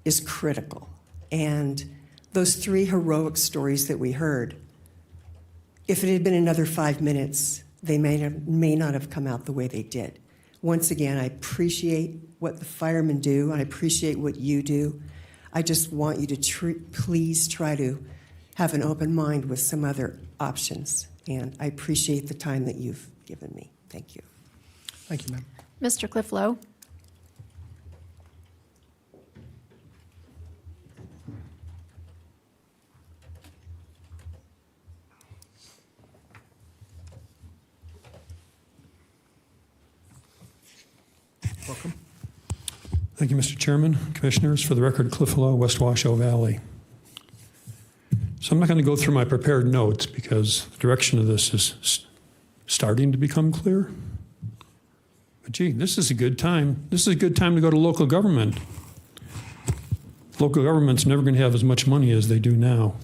is critical. And those 3 heroic stories that we heard, if it had been another 5 minutes, they may not have come out the way they did. Once again, I appreciate what the firemen do. I appreciate what you do. I just want you to please try to have an open mind with some other options. And I appreciate the time that you've given me. Thank you. Thank you, ma'am. Mr. Cliff Lowe. Welcome. Thank you, Mr. Chairman, Commissioners. For the record, Cliff Lowe, West Washoe Valley. So I'm not going to go through my prepared notes because the direction of this is starting to become clear. But gee, this is a good time. This is a good time to go to local government. Local government's never going to have as much money as they do now.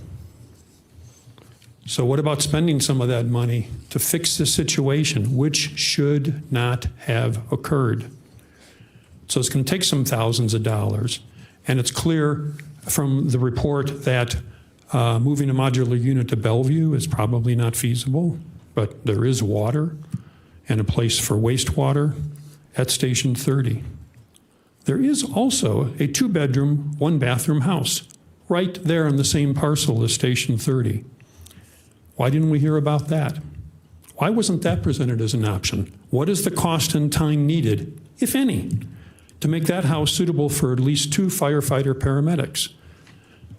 So what about spending some of that money to fix the situation, which should not have occurred? So it's going to take some thousands of dollars. And it's clear from the report that moving a modular unit to Bellevue is probably not feasible, but there is water and a place for wastewater at Station 30. There is also a 2-bedroom, 1-bathroom house right there on the same parcel as Station 30. Why didn't we hear about that? Why wasn't that presented as an option? What is the cost and time needed, if any, to make that house suitable for at least 2 firefighter paramedics,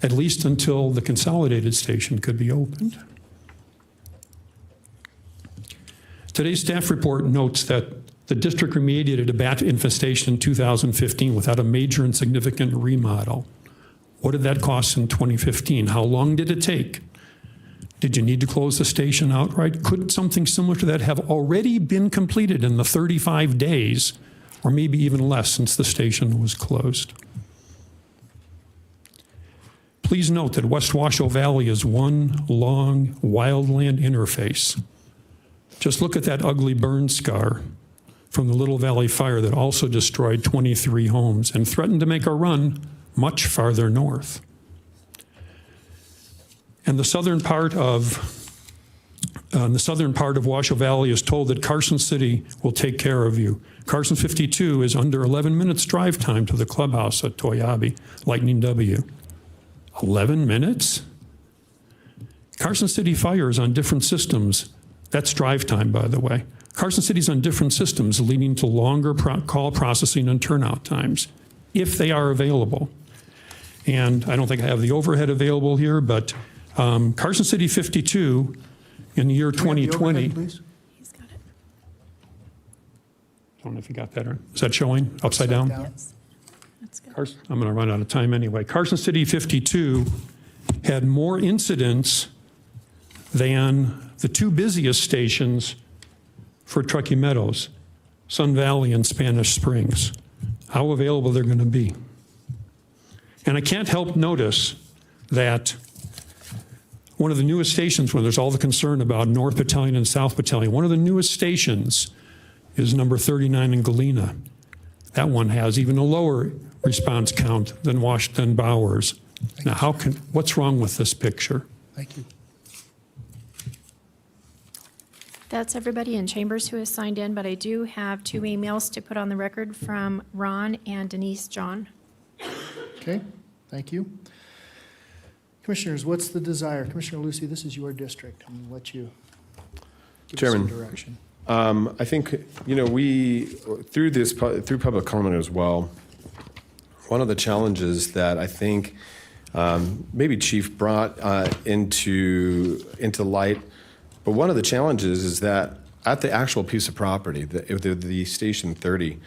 at least until the consolidated station could be opened? Today's staff report notes that the district remediated a bat infestation in 2015 without a major and significant remodel. What did that cost in 2015? How long did it take? Did you need to close the station outright? Could something similar to that have already been completed in the 35 days, or maybe even less since the station was closed? Please note that West Washoe Valley is one long wildland interface. Just look at that ugly burn scar from the Little Valley Fire that also destroyed 23 homes and threatened to make a run much farther north. And the southern part of Washoe Valley is told that Carson City will take care of you. Carson 52 is under 11 minutes drive time to the clubhouse at Toyabe, Lightning W. 11 minutes? Carson City Fire is on different systems. That's drive time, by the way. Carson City's on different systems, leading to longer call processing and turnout times, if they are available. And I don't think I have the overhead available here, but Carson City 52 in the year 2020. Please? He's got it. I don't know if you got that. Is that showing upside down? Yes. That's good. I'm going to run out of time anyway. Carson City 52 had more incidents than the 2 busiest stations for Truckee Meadows, Sun Valley and Spanish Springs. How available they're going to be. And I can't help notice that one of the newest stations, when there's all the concern about North Battalion and South Battalion, one of the newest stations is number 39 in Galena. That one has even a lower response count than Bowers. Now, what's wrong with this picture? Thank you. That's everybody in chambers who has signed in, but I do have 2 emails to put on the record from Ron and Denise John. Okay, thank you. Commissioners, what's the desire? Commissioner Lucy, this is your district. I'm going to let you give us some Chairman. direction. I think, we, through public comment as well, one of the challenges that I think maybe Chief brought into light, but one of the challenges is that at the actual piece of property, the Station 30,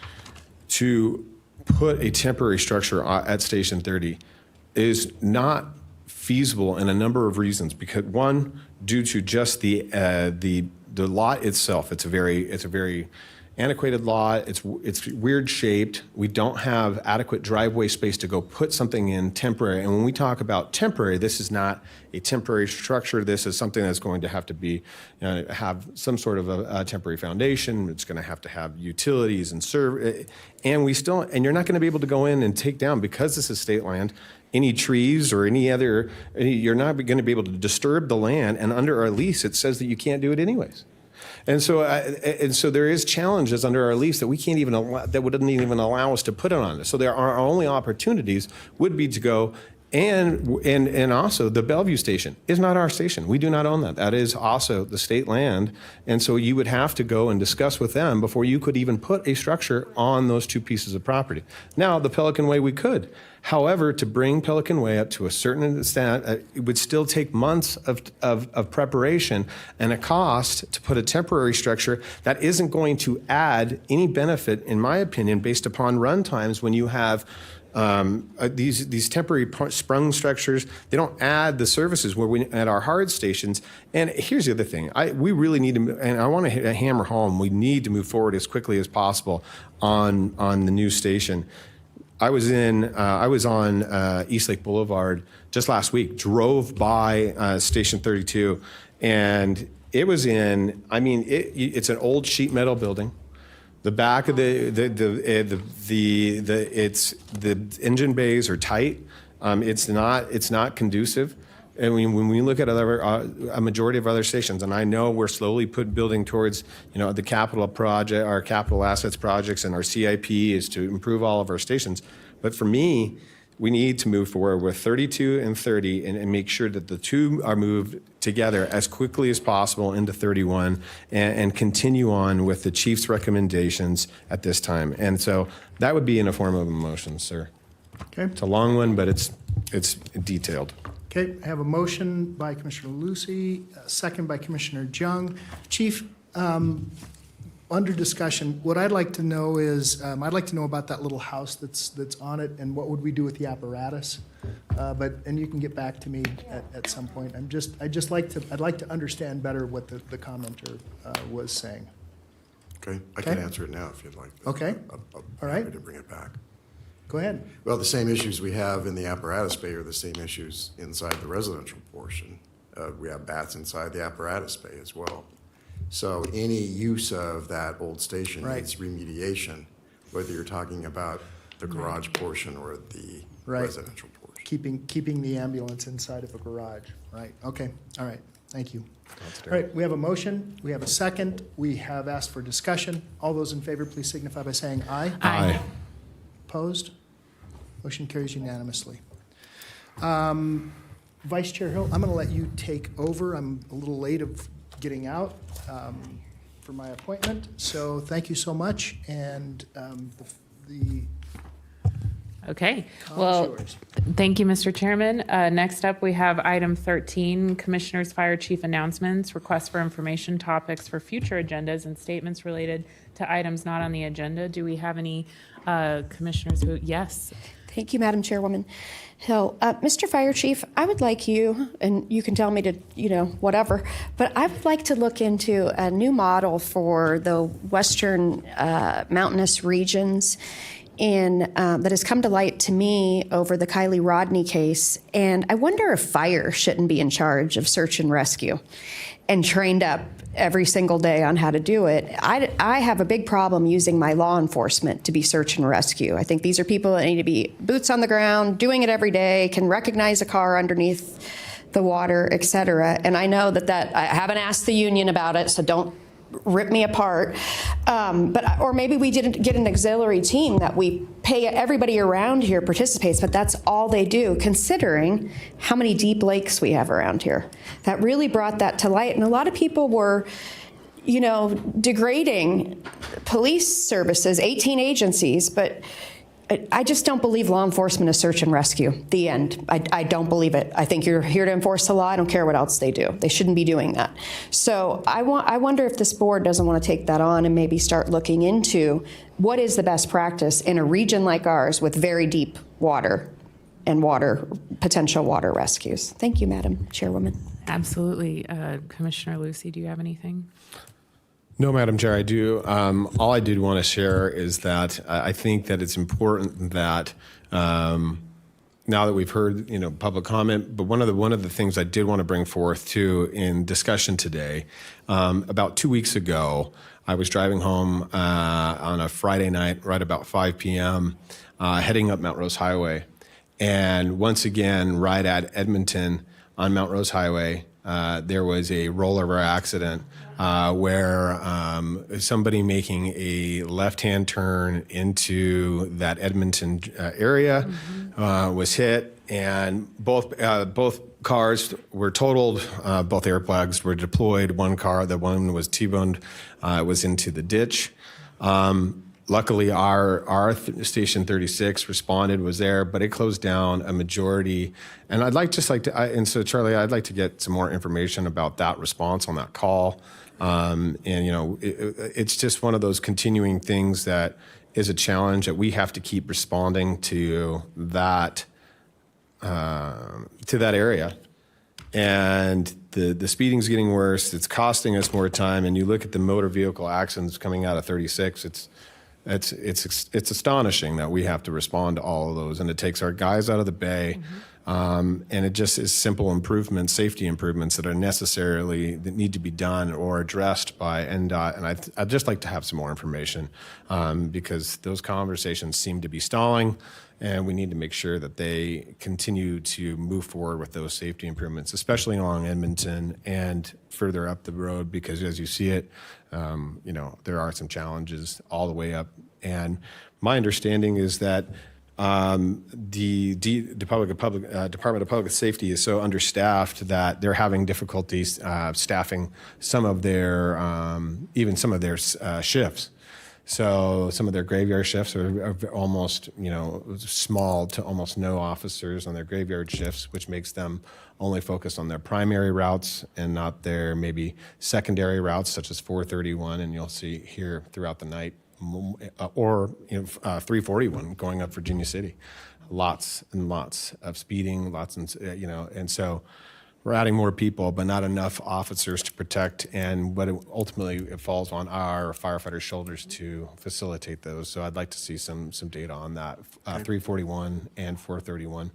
to put a temporary structure at Station 30 is not feasible in a number of reasons. Because one, due to just the lot itself, it's a very antiquated lot. It's weird shaped. We don't have adequate driveway space to go put something in temporary. And when we talk about temporary, this is not a temporary structure. This is something that's going to have to be have some sort of a temporary foundation. It's going to have utilities and serve. And you're not going to be able to go in and take down, because this is state land, any trees or you're not going to be able to disturb the land. And under our lease, it says that you can't do it anyways. And so there is challenges under our lease that we can't even that wouldn't even allow us to put it on this. So our only opportunities would be to go, and also the Bellevue station is not our station. We do not own that. That is also the state land. And so you would have to go and discuss with them before you could even put a structure on those 2 pieces of property. Now, the Pelican Way, we could. However, to bring Pelican Way up to a certain extent, it would still take months of preparation and a cost to put a temporary structure that isn't going to add any benefit, in my opinion, based upon run times when you have these temporary sprung structures. They don't add the services at our hard stations. And here's the other thing. We really need to, and I want to hammer home, we need to move forward as quickly as possible on the new station. I was on East Lake Boulevard just last week, drove by Station 32, and it was it's an old sheet metal building. The back of the engine bays are tight. It's not conducive. And when we look at a majority of other stations, and I know we're slowly building towards, the capital project, our capital assets projects, and our CIP is to improve all of our stations. But for me, we need to move forward with 32 and 30 and make sure that the 2 are moved together as quickly as possible into 31 and continue on with the chief's recommendations at this time. And so that would be in a form of a motion, sir. Okay. It's a long one, but it's detailed. Okay, I have a motion by Commissioner Lucy, a second by Commissioner Jung. Chief, under discussion, what I'd like to know is, I'd like to know about that little house that's on it, and what would we do with the apparatus? And you can get back to me at some point. I'd like to understand better what the commenter was saying. Okay, I can answer it now if you'd like. Okay, I'll all right. happy to bring it back. Go ahead. Well, the same issues we have in the apparatus bay are the same issues inside the residential portion. We have bats inside the apparatus bay as well. So any use of that old station needs remediation, whether you're talking about the garage portion or the residential portion. Keeping the ambulance inside of a garage, right? Okay, all right, thank you. All right, we have a motion, we have a second, we have asked for discussion. All those in favor, please signify by saying aye. Aye. Opposed? Motion carries unanimously. Vice Chair Hill, I'm going to let you take over. I'm a little late of getting out for my appointment, so thank you so much. And Okay. Well, thank you, Mr. Chairman. Next up, we have item 13, Commissioners Fire Chief announcements, requests for information, topics for future agendas, and statements related to items not on the agenda. Do we have any commissioners who, yes? Thank you, Madam Chairwoman Hill. Mr. Fire Chief, I would like you, and you can tell me to, whatever, but I would like to look into a new model for the western mountainous regions that has come to light to me over the Kylie Rodney case. And I wonder if fire shouldn't be in charge of search and rescue and trained up every single day on how to do it. I have a big problem using my law enforcement to be search and rescue. I think these are people that need to be boots on the ground, doing it every day, can recognize a car underneath the water, et cetera. And I know that I haven't asked the union about it, so don't rip me apart. Or maybe we didn't get an auxiliary team that we pay, everybody around here participates, but that's all they do, considering how many deep lakes we have around here. That really brought that to light. And a lot of people were, degrading police services, 18 agencies, but I just don't believe law enforcement is search and rescue. The end. I don't believe it. I think you're here to enforce the law. I don't care what else they do. They shouldn't be doing that. So I wonder if this board doesn't want to take that on and maybe start looking into what is the best practice in a region like ours with very deep water and potential water rescues. Thank you, Madam Chairwoman. Absolutely. Commissioner Lucy, do you have anything? No, Madam Chair, I do. All I did want to share is that I think that it's important that now that we've heard, public comment, but one of the things I did want to bring forth too in discussion today, about 2 weeks ago, I was driving home on a Friday night, right about 5 p.m., heading up Mount Rose Highway, and once again, right at Edmonton on Mount Rose Highway, there was a rollover accident. Where somebody making a left-hand turn into that Edmonton area was hit, and both cars were totaled. Both airbags were deployed. One car, the one was T-boned, was into the ditch. Luckily, our Station 36 responded, was there, but it closed down a majority. And so Charlie, I'd like to get some more information about that response on that call. It's just one of those continuing things that is a challenge that we have to keep responding to that area. And the speeding's getting worse. It's costing us more time. And you look at the motor vehicle accidents coming out of 36. It's astonishing that we have to respond to all of those, and it takes our guys out of the bay. And it just is simple improvements, safety improvements that need to be done or addressed by NDOT. And I'd just like to have some more information because those conversations seem to be stalling, and we need to make sure that they continue to move forward with those safety improvements, especially along Edmonton and further up the road, because as you see it, there are some challenges all the way up. And my understanding is that the Department of Public Safety is so understaffed that they're having difficulties staffing some of their shifts. So some of their graveyard shifts are almost, small to almost no officers on their graveyard shifts, which makes them only focus on their primary routes and not their maybe secondary routes, such as 431, and you'll see here throughout the night, or 341 going up Virginia City. Lots and lots of speeding, and so we're adding more people, but not enough officers to protect, and ultimately it falls on our firefighters' shoulders to facilitate those. So I'd like to see some data on that, 341 and 431,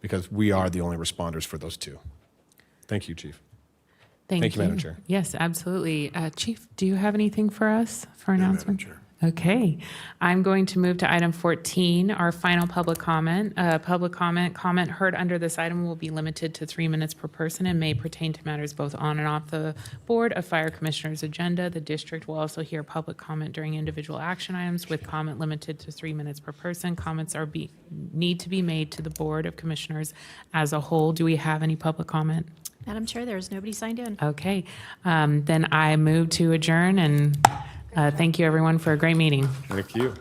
because we are the only responders for those two. Thank you, Chief. Thank you, Madam Chair. Yes, absolutely. Chief, do you have anything for us for announcement? Madam Chair. Okay. I'm going to move to item 14, our final public comment. Public comment heard under this item will be limited to 3 minutes per person and may pertain to matters both on and off the Board of Fire Commissioners' agenda. The district will also hear public comment during individual action items with comment limited to 3 minutes per person. Comments need to be made to the Board of Commissioners as a whole. Do we have any public comment? Madam Chair, there's nobody signed in. Okay. Then I move to adjourn, and thank you, everyone, for a great meeting. Thank you.